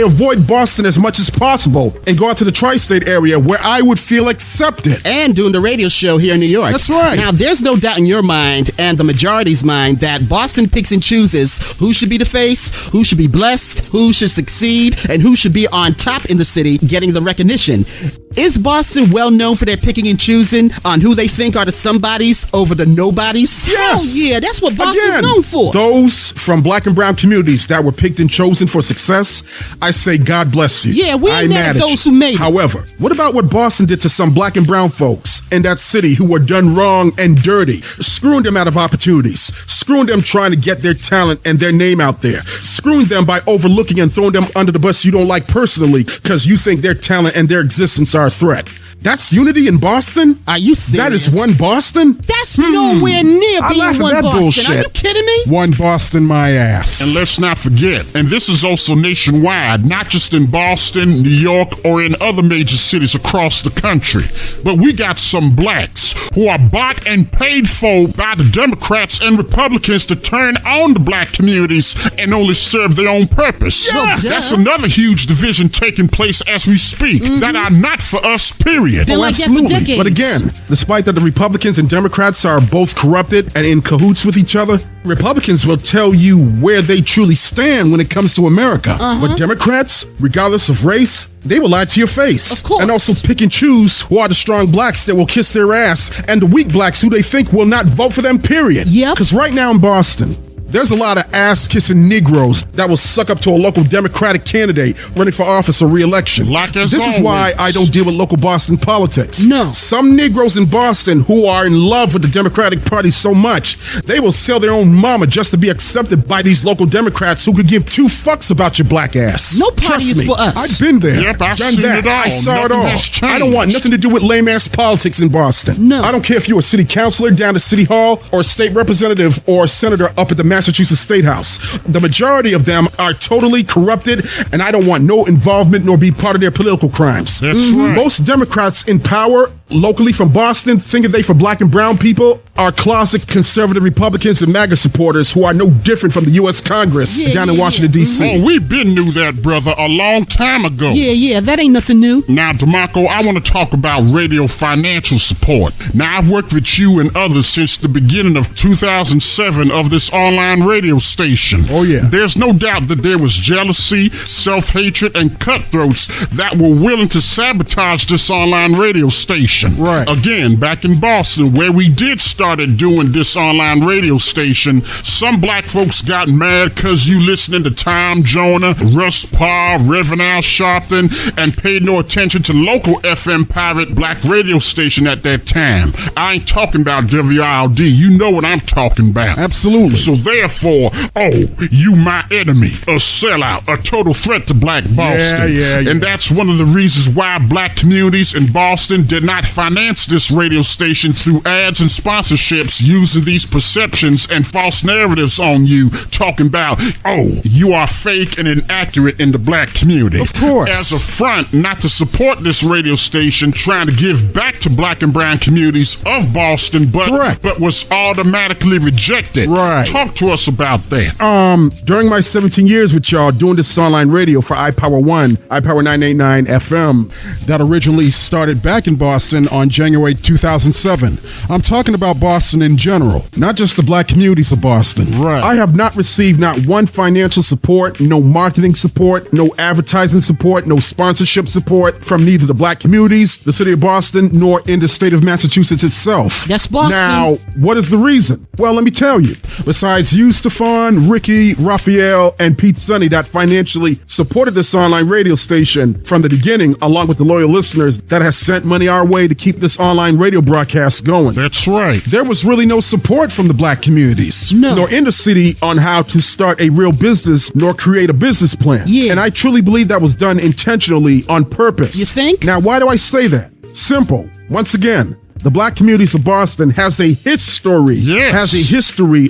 avoid Boston as much as possible and go out to the tri-state area where I would feel accepted. And doing the radio show here in New York. That's right. Now, there's no doubt in your mind and the majority's mind that Boston picks and chooses who should be the face, who should be blessed, who should succeed, and who should be on top in the city getting the recognition. Is Boston well known for their picking and choosing on who they think are the somebodies over the nobodies? Yes. Hell yeah, that's what Boston's Again, known for. those from black and brown communities that were picked and chosen for success, I say God bless you. Yeah, we ain't I'm mad at you. those who made it. However, what about what Boston did to some black and brown folks in that city who were done wrong and dirty, screwing them out of opportunities, screwing them trying to get their talent and their name out there, screwing them by overlooking and throwing them under the bus you don't like personally because you think their talent and their existence are a threat? That's unity in Boston? Are you serious? That is one Boston? That's nowhere near I being laugh at one that Boston. bullshit. Are you kidding me? One Boston, my ass. And let's not forget, and this is also nationwide, not just in Boston, New York, or in other major cities across the country, but we got some blacks who are bought and paid for by the Democrats and Republicans to turn on the black communities and only serve their own purpose. Yes! That's another huge division taking place as we speak that are not for us, period. Been like that for decades. But again, despite that the Republicans and Democrats are both corrupted and in cahoots with each other, Republicans will tell you where they truly stand when it comes to America. But Democrats, regardless of race, they will lie to your face. Of course. And also pick and choose who are the strong blacks that will kiss their ass and the weak blacks who they think will not vote for them, period. Yep. Because right now in Boston, there's a lot of ass-kissing Negroes that will suck up to a local Democratic candidate running for office or re-election. Like as This is why always. I don't deal with local Boston politics. No. Some Negroes in Boston who are in love with the Democratic Party so much, they will sell their own mama just to be accepted by these local Democrats who could give two fucks about your black ass. No party Trust is me, for us. I've been there. Yep, I've done seen that. it all. I saw Nothing it all. has changed. I don't want nothing to do with lame-ass politics in Boston. No. I don't care if you're a city councilor down to City Hall or a state representative or a senator up at the Massachusetts State House. The majority of them are totally corrupted, and I don't want no involvement nor be part of their political crimes. That's right. Most Democrats in power locally from Boston, thinking they for black and brown people, are closet conservative Republicans and MAGA supporters who are no different from the U.S. Congress down in Washington, D.C. Oh, we been knew that, brother, a long time ago. Yeah, that ain't nothing new. Now, DeMarco, I want to talk about radio financial support. Now, I've worked with you and others since the beginning of 2007 of this online radio station. Oh, yeah. There's no doubt that there was jealousy, self-hatred, and cutthroats that were willing to sabotage this online radio station. Right. Again, back in Boston, where we did started doing this online radio station, some black folks got mad because you listening to Tom Jonah, Russ Parr, Reverend Al Sharpton, and paid no attention to local FM pirate black radio station at that time. I ain't talking about WILD. You know what I'm talking about. Absolutely. So therefore, you my enemy, a sellout, a total threat to black Boston. Yeah. And that's one of the reasons why black communities in Boston did not finance this radio station through ads and sponsorships using these perceptions and false narratives on you, talking about, you are fake and inaccurate in the black community. Of course. As a front, not to support this radio station trying to give back to black and brown communities of Boston, but was automatically rejected. Right. Talk to us about that. During my 17 years with y'all doing this online radio for iPower 1, iPower 989 FM, that originally started back in Boston on January 2007. I'm talking about Boston in general, not just the black communities of Boston. Right. I have not received not one financial support, no marketing support, no advertising support, no sponsorship support from neither the black communities, the city of Boston, nor in the state of Massachusetts itself. That's Boston. Now, what is the reason? Well, let me tell you. Besides you, Stefan, Ricky, Raphael, and Pete Sonny that financially supported this online radio station from the beginning, along with the loyal listeners that has sent money our way to keep this online radio broadcast going. That's right. There was really no support from the black communities, nor in the city on how to start a real business, nor create a business plan. Yeah. And I truly believe that was done intentionally on purpose. You think? Now, why do I say that? Simple. Once again, the black communities of Boston has a history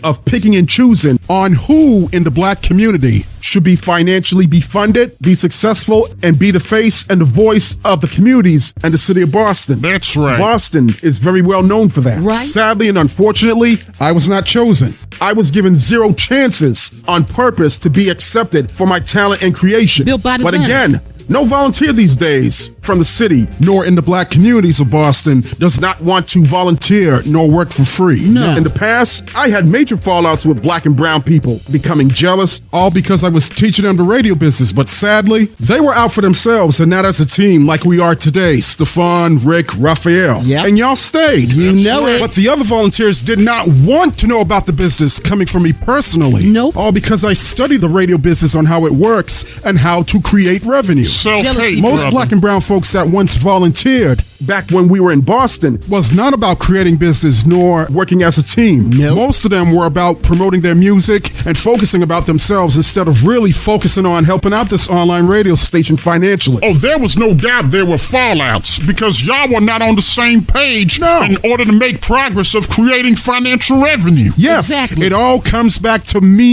of picking and choosing on who in the black community should be financially be funded, be successful, and be the face and the voice of the communities and the city of Boston. That's right. Boston is very well known for that. Right. Sadly and unfortunately, I was not chosen. I was given 0 chances on purpose to be accepted for my talent and creation. Built by But design. again, no volunteer these days from the city, nor in the black communities of Boston, does not want to volunteer nor work for free. No. In the past, I had major fallouts with black and brown people becoming jealous, all because I was teaching them the radio business. But sadly, they were out for themselves and not as a team like we are today. Stefan, Rick, Raphael. Yep. And y'all stayed. You know it. But the other volunteers did not want to know about the business coming from me personally. Nope. All because I studied the radio business on how it works and how to create revenue. Self-hate, Most brother. black and brown folks that once volunteered back when we were in Boston was not about creating business nor working as a team. Nope. Most of them were about promoting their music and focusing about themselves instead of really focusing on helping out this online radio station financially. Oh, there was no doubt there were fallouts because y'all were not on the same page in order to make progress of creating financial revenue. Yes, exactly. It all comes back to me,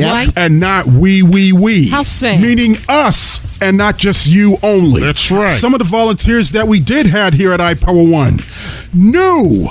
Right. and not we. How sad. Meaning us and not just you only. That's right. Some of the volunteers that we did have here at iPower1 knew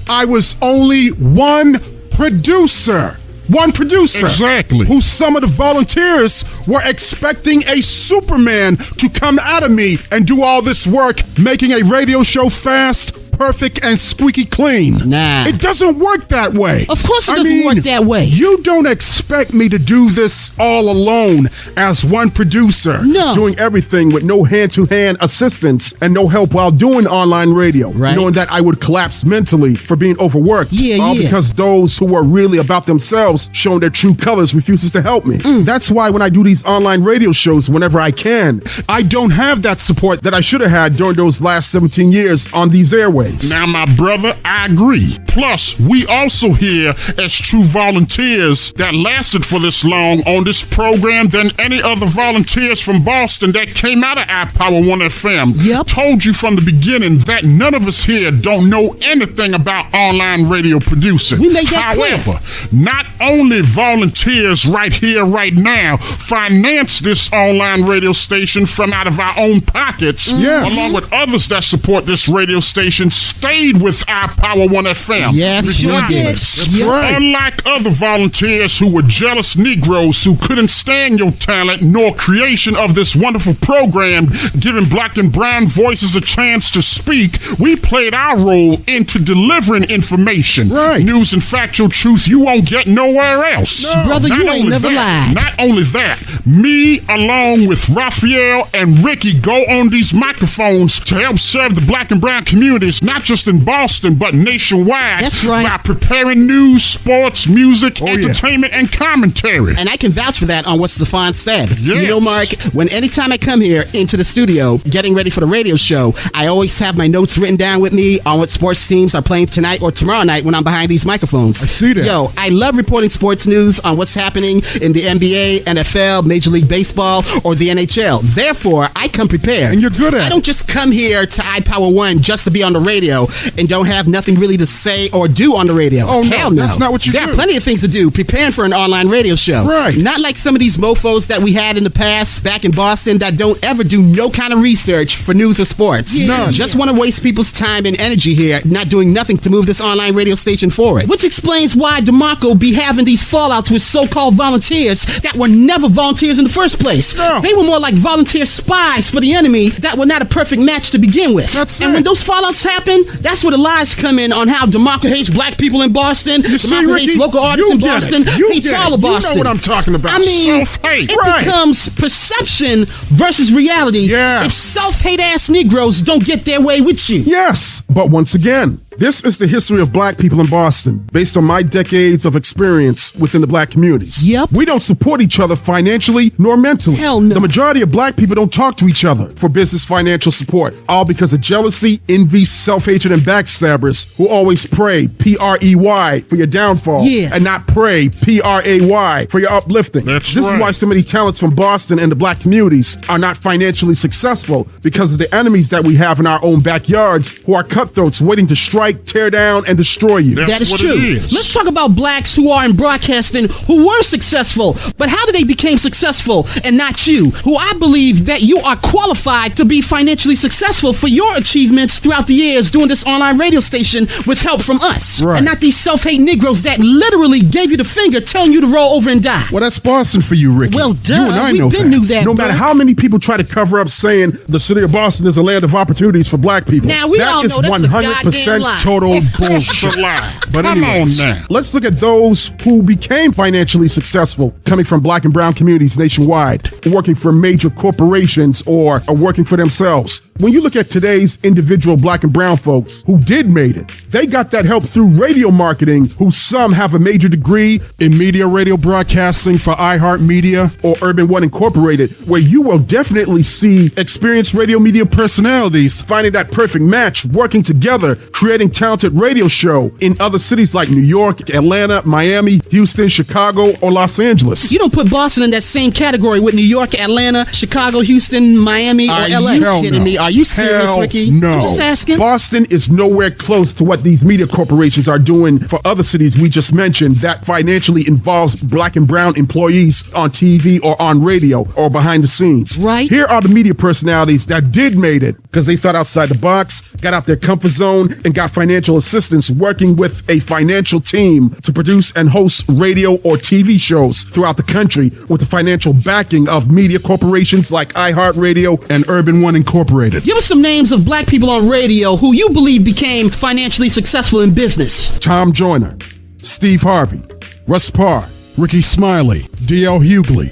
I was only one producer. Exactly. Who some of the volunteers were expecting a Superman to come out of me and do all this work, making a radio show fast, perfect, and squeaky clean. Nah. It doesn't work that way. Of course it doesn't work that way. You don't expect me to do this all alone as one producer. No. Doing everything with no hand-to-hand assistance and no help while doing online radio. Right. Knowing that I would collapse mentally for being overworked. All because those who were really about themselves, showing their true colors, refuses to help me. That's why when I do these online radio shows whenever I can, I don't have that support that I should have had during those last 17 years on these airwaves. Now, my brother, I agree. Plus, we also here as true volunteers that lasted for this long on this program than any other volunteers from Boston that came out of iPower1 FM. Yep. Told you from the beginning that none of us here don't know anything about online radio producing. We made that clear. However, not only volunteers right here, right now, finance this online radio station from out of our own pockets, along with others that support this radio station, stayed with iPower1 FM. Yes, we did. That's right. Unlike other volunteers who were jealous Negroes who couldn't stand your talent nor creation of this wonderful program, giving black and brown voices a chance to speak, we played our role into delivering information, news and factual truth you won't get nowhere else. No. Brother, you ain't never lied. Not only that, me along with Raphael and Ricky go on these microphones to help serve the black and brown communities, not just in Boston, but nationwide. That's right. By preparing news, sports, music, entertainment, and commentary. And I can vouch for that on what Stefan said. Yes. You know, Mark, anytime I come here into the studio, getting ready for the radio show, I always have my notes written down with me on what sports teams are playing tonight or tomorrow night when I'm behind these microphones. I see that. Yo, I love reporting sports news on what's happening in the NBA, NFL, Major League Baseball, or the NHL. Therefore, I come prepared. And you're good at it. I don't just come here to iPower1 just to be on the radio and don't have nothing really to say or do on the radio. Oh, no, Hell no. that's not what you There do. are plenty of things to do preparing for an online radio show. Right. Not like some of these mofos that we had in the past back in Boston that don't ever do no kind of research for news or sports. None. Just want to waste people's time and energy here, not doing nothing to move this online radio station forward. Which explains why DeMarco be having these fallouts with so-called volunteers that were never volunteers in the first place. No. They were more like volunteer spies for the enemy that were not a perfect match to begin with. That's and it. when those fallouts happen, that's where the lies come in on how DeMarco hates black people in Boston, DeMarco hates local artists in Boston, hates all of Boston. You know what I'm talking about. I mean, Self-hate. it becomes perception versus reality Yes. if self-hate ass Negroes don't get their way with you. Yes, but once again, this is the history of black people in Boston, based on my decades of experience within the black communities. Yep. We don't support each other financially nor mentally. Hell no. The majority of black people don't talk to each other for business financial support, all because of jealousy, envy, self-hatred, and backstabbers who always pray, P-R-E-Y, for your downfall, and not pray, P-R-A-Y, for your uplifting. This is why so many talents from Boston and the black communities are not financially successful, because of the enemies that we have in our own backyards who are cutthroats waiting to strike, tear down, and destroy you. That is what true. it is. Let's talk about blacks who are in broadcasting who were successful, but how did they become successful and not you, who I believe that you are qualified to be financially successful for your achievements throughout the years doing this online radio station with help from us, and not these self-hate Negroes that literally gave you the finger telling you to roll over and die. Well, that's Boston for you, Ricky. Well, duh. You and I We know been knew that, No bro. matter how many people try to cover up saying the city of Boston is a land of opportunities for black people, Now, we that all is know that's a 100% goddamn lie. lie. Total Of course it's bullshit. a lie. But Come anyways, on now. let's look at those who became financially successful coming from black and brown communities nationwide, working for major corporations or working for themselves. When you look at today's individual black and brown folks who did made it, they got that help through radio marketing, who some have a major degree in media radio broadcasting for iHeartMedia or Urban One Incorporated, where you will definitely see experienced radio media personalities finding that perfect match, working together, creating talented radio show in other cities like New York, Atlanta, Miami, Houston, Chicago, or Los Angeles. You don't put Boston in that same category with New York, Atlanta, Chicago, Houston, Miami, or LA. Are you kidding me? Are you serious, Hell Ricky? No. I'm just asking. Boston is nowhere close to what these media corporations are doing for other cities we just mentioned that financially involves black and brown employees on TV or on radio or behind the scenes. Right. Here are the media personalities that did made it because they thought outside the box, got out their comfort zone, and got financial assistance working with a financial team to produce and host radio or TV shows throughout the country with the financial backing of media corporations like iHeartRadio and Urban One Incorporated. Give us some names of black people on radio who you believe became financially successful in business. Tom Joyner, Steve Harvey, Russ Parr, Ricky Smiley, D.L. Hughley,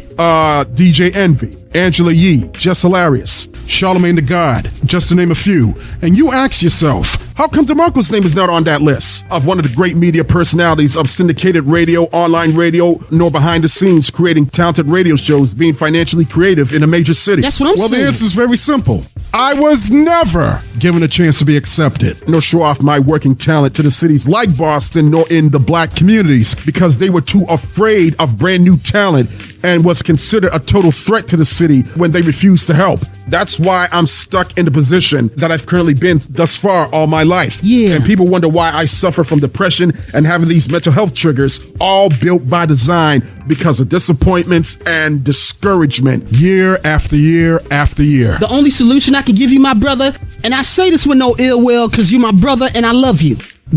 DJ Envy, Angela Yee, Jess Hilarious, Charlamagne the God, just to name a few. And you ask yourself, how come DeMarco's name is not on that list of one of the great media personalities of syndicated radio, online radio, nor behind the scenes creating talented radio shows, being financially creative in a major city? That's what I'm Well, saying. the answer is very simple. I was never given a chance to be accepted, nor show off my working talent to the cities like Boston, nor in the black communities, because they were too afraid of brand new talent and was considered a total threat to the city when they refused to help. That's why I'm stuck in the position that I've currently been thus far all my life. Yeah. And people wonder why I suffer from depression and having these mental health triggers, all built by design because of disappointments and discouragement year after year after year. The only solution I can give you, my brother, and I say this with no ill will because you're my brother and I love you.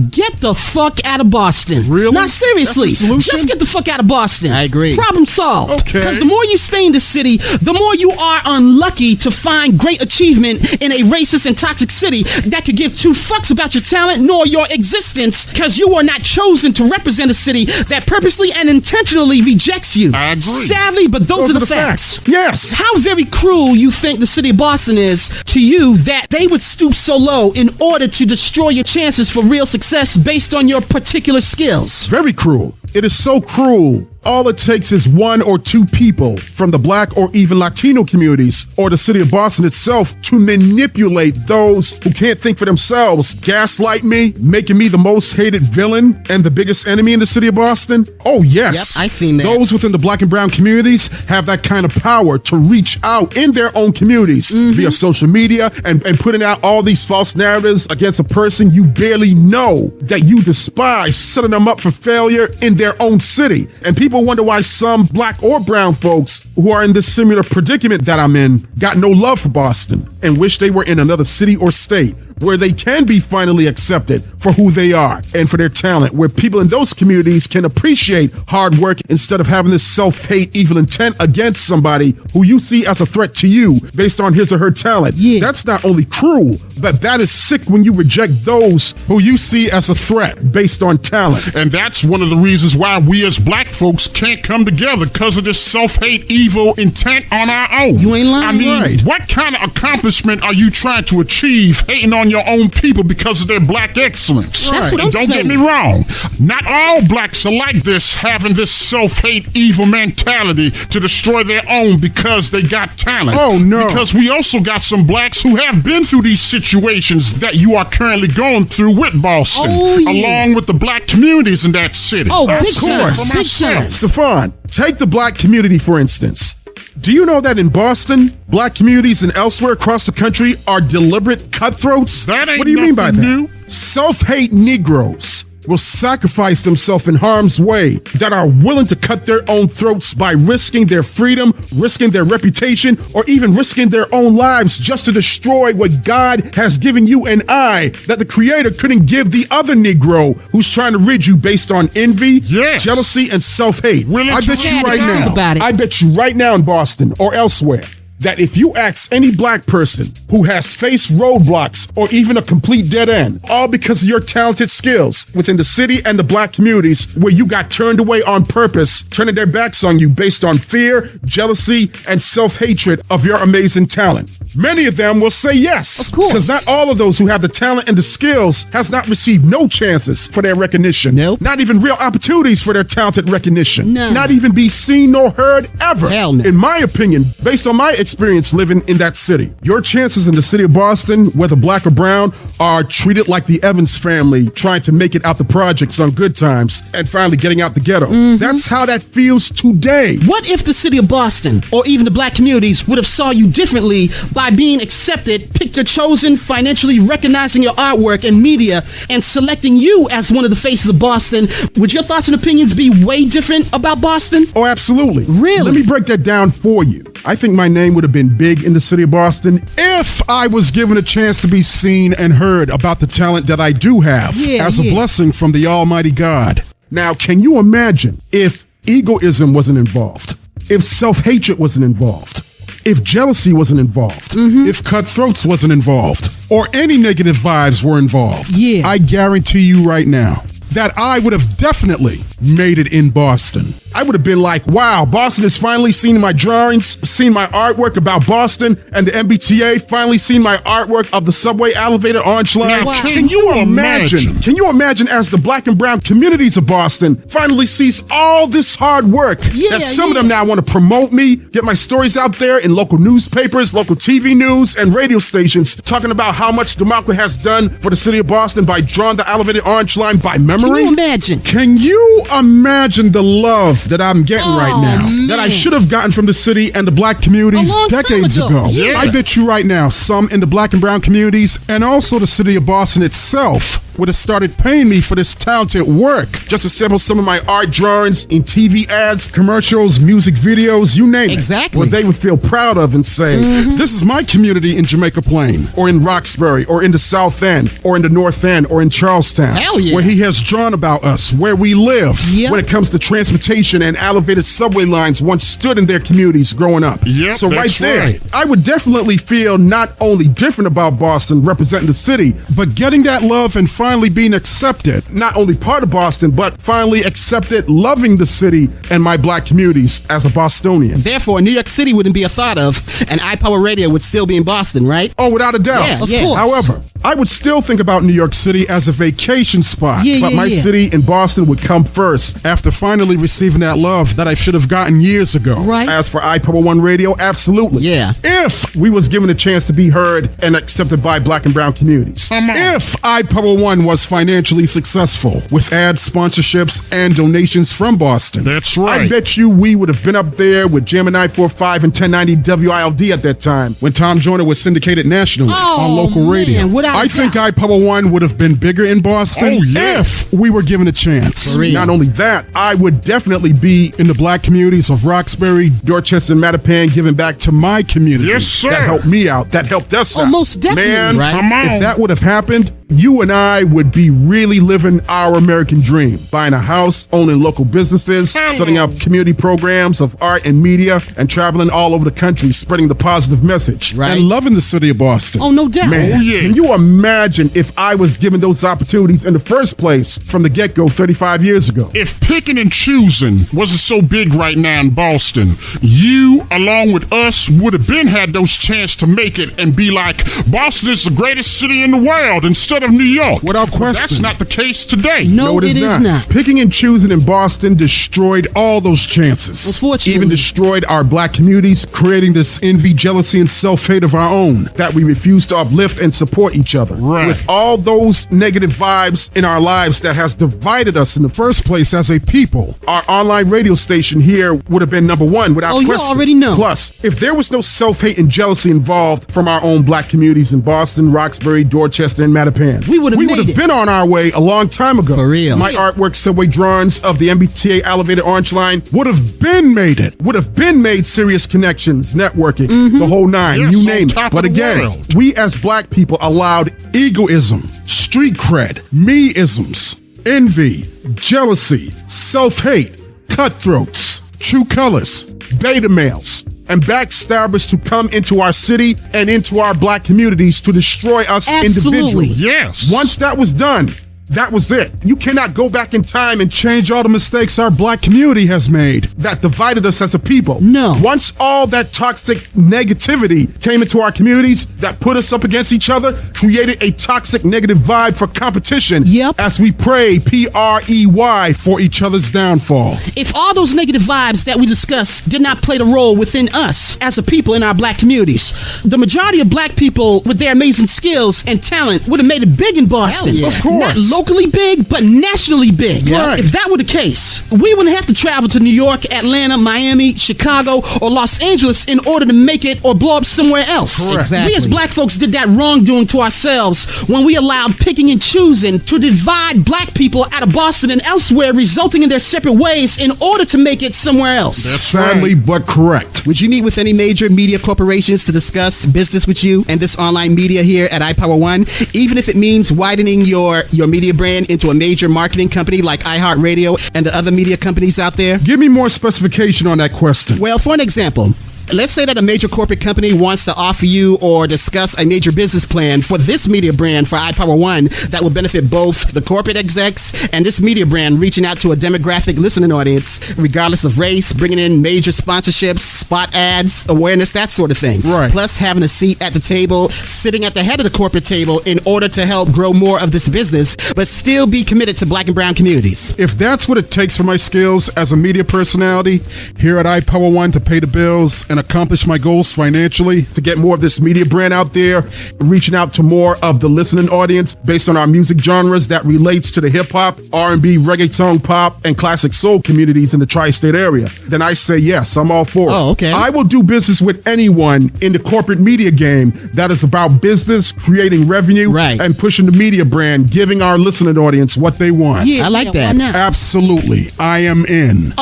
Get the fuck out of Boston. Really? Not seriously. That's the solution? Just get the fuck out of Boston. I agree. Problem solved. Okay. Because the more you stay in the city, the more you are unlucky to find great achievement in a racist and toxic city that could give two fucks about your talent nor your existence because you are not chosen to represent a city that purposely and intentionally rejects you. I agree. Sadly, but those are the facts. Yes. How very cruel you think the city of Boston is to you that they would stoop so low in order to destroy your chances for real success based on your particular skills. Very cruel. It is so cruel. All it takes is one or two people from the black or even Latino communities or the city of Boston itself to manipulate those who can't think for themselves, gaslight me, making me the most hated villain and the biggest enemy in the city of Boston. Oh, yes. Yep, I seen that. Those within the black and brown communities have that kind of power to reach out in their own communities via social media and putting out all these false narratives against a person you barely know that you despise, setting them up for failure in their own city. And people wonder why some black or brown folks who are in this similar predicament that I'm in got no love for Boston and wish they were in another city or state where they can be finally accepted for who they are and for their talent, where people in those communities can appreciate hard work instead of having this self-hate, evil intent against somebody who you see as a threat to you based on his or her talent. Yeah. That's not only cruel, but that is sick when you reject those who you see as a threat based on talent. And that's one of the reasons why we as black folks can't come together, because of this self-hate, evil intent on our own. You ain't lying. I mean, Right. what kind of accomplishment are you trying to achieve hating on your own people because of their black excellence? That's what And I'm don't saying. get me wrong. Not all blacks are like this, having this self-hate, evil mentality to destroy their own because they got talent. Oh, no. Because we also got some blacks who have been through these situations that you are currently going through with Boston, Oh, yeah. along with the black communities in that city. Oh, I've big seen it time, for big time. myself. Stefan, take the black community, for instance. Do you know that in Boston, black communities and elsewhere across the country are deliberate cutthroats? That ain't What do you mean by that? nothing new. Self-hate Negroes will sacrifice themselves in harm's way that are willing to cut their own throats by risking their freedom, risking their reputation, or even risking their own lives just to destroy what God has given you and I, that the Creator couldn't give the other Negro who's trying to rid you based on envy, Yes. jealousy, and self-hate. Willing I to bet you stand right down now, about it. I bet you right now in Boston or elsewhere, that if you ask any black person who has faced roadblocks or even a complete dead end, all because of your talented skills within the city and the black communities where you got turned away on purpose, turning their backs on you based on fear, jealousy, and self-hatred of your amazing talent. Many of them will say yes. Of course. Because not all of those who have the talent and the skills has not received no chances for their recognition. Nope. Not even real opportunities for their talented recognition. No. Not even be seen nor heard ever. Hell no. In my opinion, based on my experience living in that city, your chances in the city of Boston, whether black or brown, are treated like the Evans family trying to make it out the projects on good times and finally getting out the ghetto. That's how that feels today. What if the city of Boston, or even the black communities, would have saw you differently by being accepted, picked or chosen, financially recognizing your artwork and media, and selecting you as one of the faces of Boston? Would your thoughts and opinions be way different about Boston? Oh, absolutely. Really? Let me break that down for you. I think my name would have been big in the city of Boston if I was given a chance to be seen and heard about the talent that I do have as a blessing from the Almighty God. Now, can you imagine if egoism wasn't involved? If self-hatred wasn't involved? If jealousy wasn't involved? If cutthroats wasn't involved? Or any negative vibes were involved? Yeah. I guarantee you right now that I would have definitely made it in Boston. I would have been like, wow, Boston has finally seen my drawings, seen my artwork about Boston, and the MBTA finally seen my artwork of the subway elevated orange line. Now, Can you imagine? Can you imagine as the black and brown communities of Boston finally sees all this hard work that some of them now want to promote me, get my stories out there in local newspapers, local TV news, and radio stations, talking about how much DeMarco has done for the city of Boston by drawing the elevated orange line by memory? Can you imagine? Can you imagine the love that I'm getting right now that I should have gotten from the city and the black communities A long time decades ago. ago? Yeah. I bet you right now, some in the black and brown communities and also the city of Boston itself would have started paying me for this talented work. Just to sample some of my art drawings in TV ads, commercials, music videos, you name it. Exactly. What they would feel proud of and say, this is my community in Jamaica Plain, or in Roxbury, or in the South End, or in the North End, or in Charlestown. Hell yeah. Where he has drawn about us, where we live, when it comes to transportation and elevated subway lines once stood in their communities growing up. Yep, So right that's there, right. I would definitely feel not only different about Boston representing the city, but getting that love and finally being accepted, not only part of Boston, but finally accepted, loving the city and my black communities as a Bostonian. Therefore, New York City wouldn't be a thought of, and iPower Radio would still be in Boston, right? Oh, without a doubt. Yeah, Of yeah. course. However, I would still think about New York City as a vacation spot, but my city in Boston would come first after finally receiving that love that I should have gotten years ago. Right. As for iPower One Radio, absolutely. Yeah. If we was given a chance to be heard and accepted by black and brown communities. Come on. If iPower One was financially successful with ad sponsorships and donations from Boston. That's right. I bet you we would have been up there with Jammin' 945 and 1090 WILD at that time when Tom Joyner was syndicated nationally on local radio. without a I think doubt. iPower One would have been bigger in Boston Oh, yeah. if we were given a chance. For real. Not only that, I would definitely be in the black communities of Roxbury, Dorchester, and Mattapan, giving back to my community. Yes, sir. That helped me out. That helped us out. most definitely. Man, Right. Come on. if that would have happened, you and I would be really living our American dream. Buying a house, owning local businesses, setting up community programs of art and media, and traveling all over the country, spreading the positive message. Right. And loving the city of Boston. Oh, no doubt. Man, Oh, yeah. can you imagine if I was given those opportunities in the first place from the get-go 35 years ago? If picking and choosing wasn't so big right now in Boston, you, along with us, would have been had those chance to make it and be like, Boston is the greatest city in the world instead of New York. Without But question. that's not the case today. No, it is not. Picking and choosing in Boston destroyed all those chances. Unfortunately. Even destroyed our black communities, creating this envy, jealousy, and self-hate of our own that we refuse to uplift and support each other. Right. With all those negative vibes in our lives that has divided us in the first place as a people, our online radio station here would have been number one without Oh, you question. already know. Plus, if there was no self-hate and jealousy involved from our own black communities in Boston, Roxbury, Dorchester, and Mattapan, We would have made it. been on our way a long time ago. For real. My artwork subway drawings of the MBTA elevated orange line would have been made it. Would have been made serious connections, networking, the whole nine, Yes, you on name it. top But of the again, world. we as black people allowed egoism, street cred, me-isms, envy, jealousy, self-hate, cutthroats, true colors, beta males, and backstabbers to come into our city and into our black communities to destroy us individually. Yes. Once that was done, that was it. You cannot go back in time and change all the mistakes our black community has made that divided us as a people. No. Once all that toxic negativity came into our communities that put us up against each other, created a toxic negative vibe for competition as we pray, PREY, for each other's downfall. If all those negative vibes that we discussed did not play the role within us as a people in our black communities, the majority of black people with their amazing skills and talent would have made it big in Boston. Of course. Not locally big, but nationally big. Right. If that were the case, we wouldn't have to travel to New York, Atlanta, Miami, Chicago, or Los Angeles in order to make it or blow up somewhere else. Correct. Exactly. We as black folks did that wrongdoing to ourselves when we allowed picking and choosing to divide black people out of Boston and elsewhere, resulting in their separate ways in order to make it somewhere else. That's Sadly, right. but correct. Would you meet with any major media corporations to discuss business with you and this online media here at iPower1, even if it means widening your media brand into a major marketing company like iHeartRadio and the other media companies out there? Give me more specification on that question. Well, for an example, let's say that a major corporate company wants to offer you or discuss a major business plan for this media brand for iPower1 that will benefit both the corporate execs and this media brand, reaching out to a demographic listening audience, regardless of race, bringing in major sponsorships, spot ads, awareness, that sort of thing. Right. Plus having a seat at the table, sitting at the head of the corporate table in order to help grow more of this business, but still be committed to black and brown communities. If that's what it takes for my skills as a media personality here at iPower1 to pay the bills and accomplish my goals financially, to get more of this media brand out there, reaching out to more of the listening audience based on our music genres that relates to the hip-hop, R&B, reggaeton, pop, and classic soul communities in the tri-state area, then I say yes, I'm all for it. Oh, okay. I will do business with anyone in the corporate media game that is about business, creating revenue, Right. and pushing the media brand, giving our listening audience what they want. I like that. Why not? Absolutely. I am in.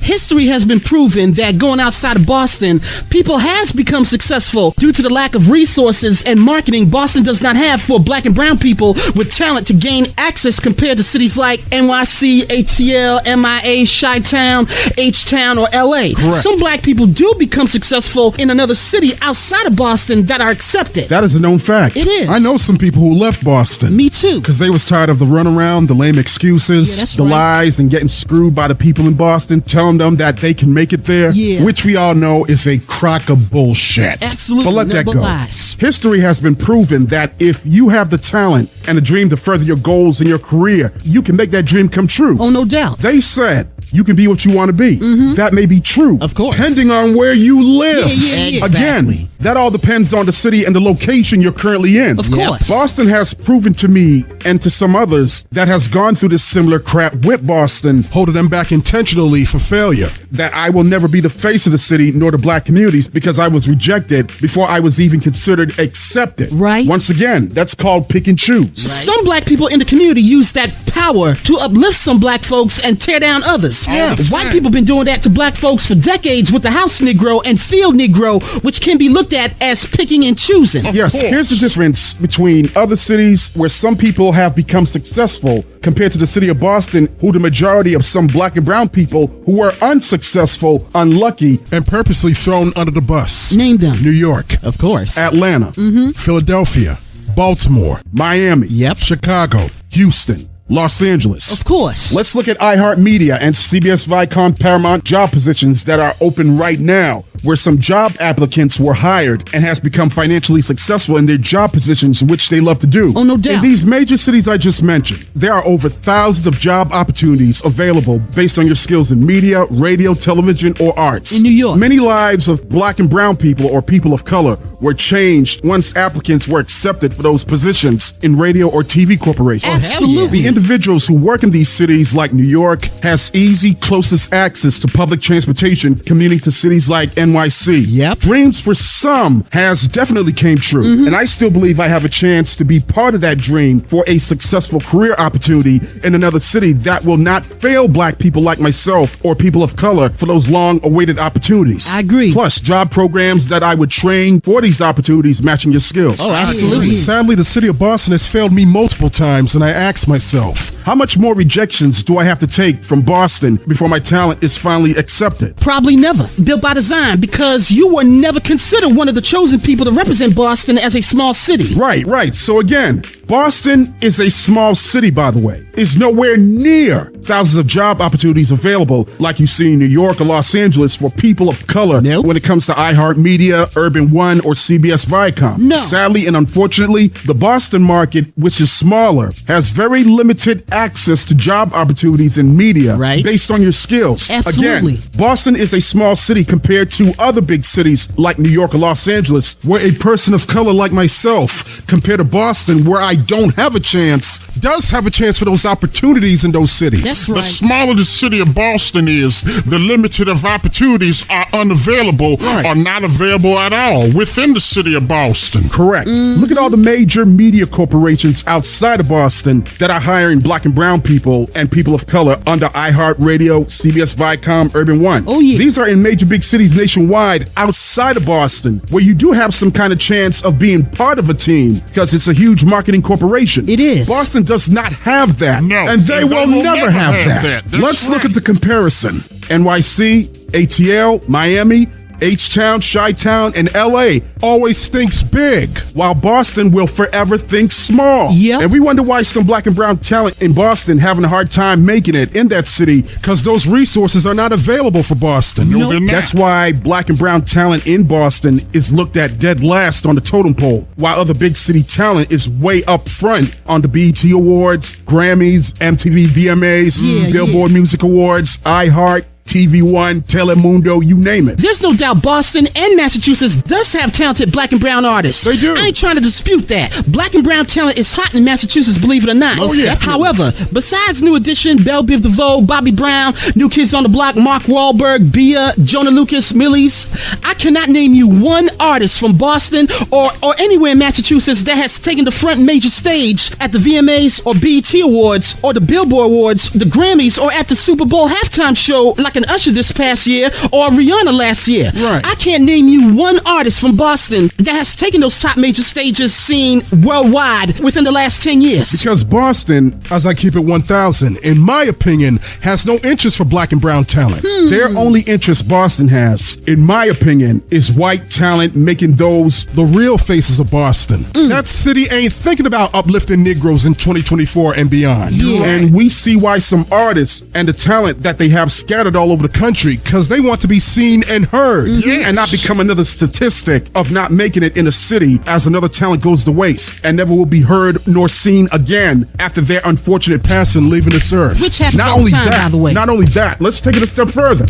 History has been proven that going outside of Boston, people has become successful due to the lack of resources and marketing Boston does not have for black and brown people with talent to gain access compared to cities like NYC, ATL, MIA, Chi-Town, H-Town, or LA. Correct. Some black people do become successful in another city outside of Boston that are accepted. That is a known fact. It is. I know some people who left Boston. Me too. Because they was tired of the runaround, the lame excuses, Yeah, that's the right. lies, and getting screwed by the people in Boston, telling them that they can make it there, Yeah. which we all know is a crock of bullshit. Absolutely, But let that nothing go. but lies. History has been proven that if you have the talent and a dream to further your goals in your career, you can make that dream come true. Oh, no doubt. They said you can be what you want to be. That may be true. Of course. Depending on where you live. Yeah. Again, Exactly. that all depends on the city and the location you're currently in. Of course. Boston has proven to me and to some others that has gone through this similar crap with Boston, holding them back intentionally for failure, that I will never be the face of the city nor the black communities because I was rejected before I was even considered accepted. Right. Once again, that's called pick and choose. Some black people in the community use that power to uplift some black folks and tear down others. Yes. White people been doing that to black folks for decades with the house Negro and field Negro, which can be looked at as picking and choosing. Yes, course. here's the difference between other cities where some people have become successful compared to the city of Boston, who the majority of some black and brown people who were unsuccessful, unlucky, and purposely thrown under the bus. Name them. New York, Of course. Atlanta, Philadelphia, Baltimore, Miami, Yep. Chicago, Houston, Los Angeles. Of course. Let's look at iHeartMedia and CBS Viacom Paramount job positions that are open right now, where some job applicants were hired and has become financially successful in their job positions, which they love to do. Oh, no doubt. In these major cities I just mentioned, there are over thousands of job opportunities available based on your skills in media, radio, television, or arts. In New York. Many lives of black and brown people or people of color were changed once applicants were accepted for those positions in radio or TV corporations. Absolutely. The individuals who work in these cities like New York has easy, closest access to public transportation, commuting to cities like NYC. Yep. Dreams for some has definitely came true. And I still believe I have a chance to be part of that dream for a successful career opportunity in another city that will not fail black people like myself or people of color for those long-awaited opportunities. I agree. Plus, job programs that I would train for these opportunities matching your skills. Oh, absolutely. Sadly, the city of Boston has failed me multiple times, and I ask myself, How much more rejections do I have to take from Boston before my talent is finally accepted? Probably never. Built by design, because you were never considered one of the chosen people to represent Boston as a small city. Right. So again, Boston is a small city, by the way. It's nowhere near thousands of job opportunities available like you see in New York or Los Angeles for people of color when it comes to iHeartMedia, Urban One, or CBS Viacom. No. Sadly and unfortunately, the Boston market, which is smaller, has very limited access to job opportunities in media based on your skills. Absolutely. Again, Boston is a small city compared to other big cities like New York or Los Angeles, where a person of color like myself, compared to Boston, where I don't have a chance, does have a chance for those opportunities in those cities. That's right. The smaller the city of Boston is, the limited of opportunities are unavailable or not available at all within the city of Boston. Correct. Look at all the major media corporations outside of Boston that are hiring black and brown people and people of color under iHeartRadio, CBS Viacom, Urban One. Oh, yeah. These are in major big cities nationwide outside of Boston, where you do have some kind of chance of being part of a team because it's a huge marketing corporation. It is. Boston does not have that. No. And they will never have that. Let's look at the comparison. NYC, ATL, Miami, H-Town, Chi-Town, and LA always thinks big, while Boston will forever think small. Yep. And we wonder why some black and brown talent in Boston having a hard time making it in that city, because those resources are not available for Boston. No, they're not. That's why black and brown talent in Boston is looked at dead last on the totem pole, while other big city talent is way up front on the BET Awards, Grammys, MTV VMAs, Billboard Music Awards, iHeart, TV One, Telemundo, you name it. There's no doubt Boston and Massachusetts does have talented black and brown artists. They do. I ain't trying to dispute that. Black and brown talent is hot in Massachusetts, believe it or not. Oh, yeah. However, besides New Edition, Belle Biv DeVoe, Bobby Brown, New Kids on the Block, Mark Wahlberg, Bia, Jonah Lucas, Millies, I cannot name you one artist from Boston or anywhere in Massachusetts that has taken the front major stage at the VMAs or BET Awards or the Billboard Awards, the Grammys, or at the Super Bowl halftime show like an Usher this past year or Rihanna last year. Right. I can't name you one artist from Boston that has taken those top major stages seen worldwide within the last 10 years. Because Boston, as I keep it 1,000, in my opinion, has no interest for black and brown talent. Their only interest Boston has, in my opinion, is white talent making those the real faces of Boston. That city ain't thinking about uplifting Negroes in 2024 and beyond. Yeah. And we see why some artists and the talent that they have scattered all over the country, because they want to be seen and heard and not become another statistic of not making it in a city as another talent goes to waste and never will be heard nor seen again after their unfortunate passing leaving this earth. Which happens all the time, by the way. Not only that, let's take it a step further.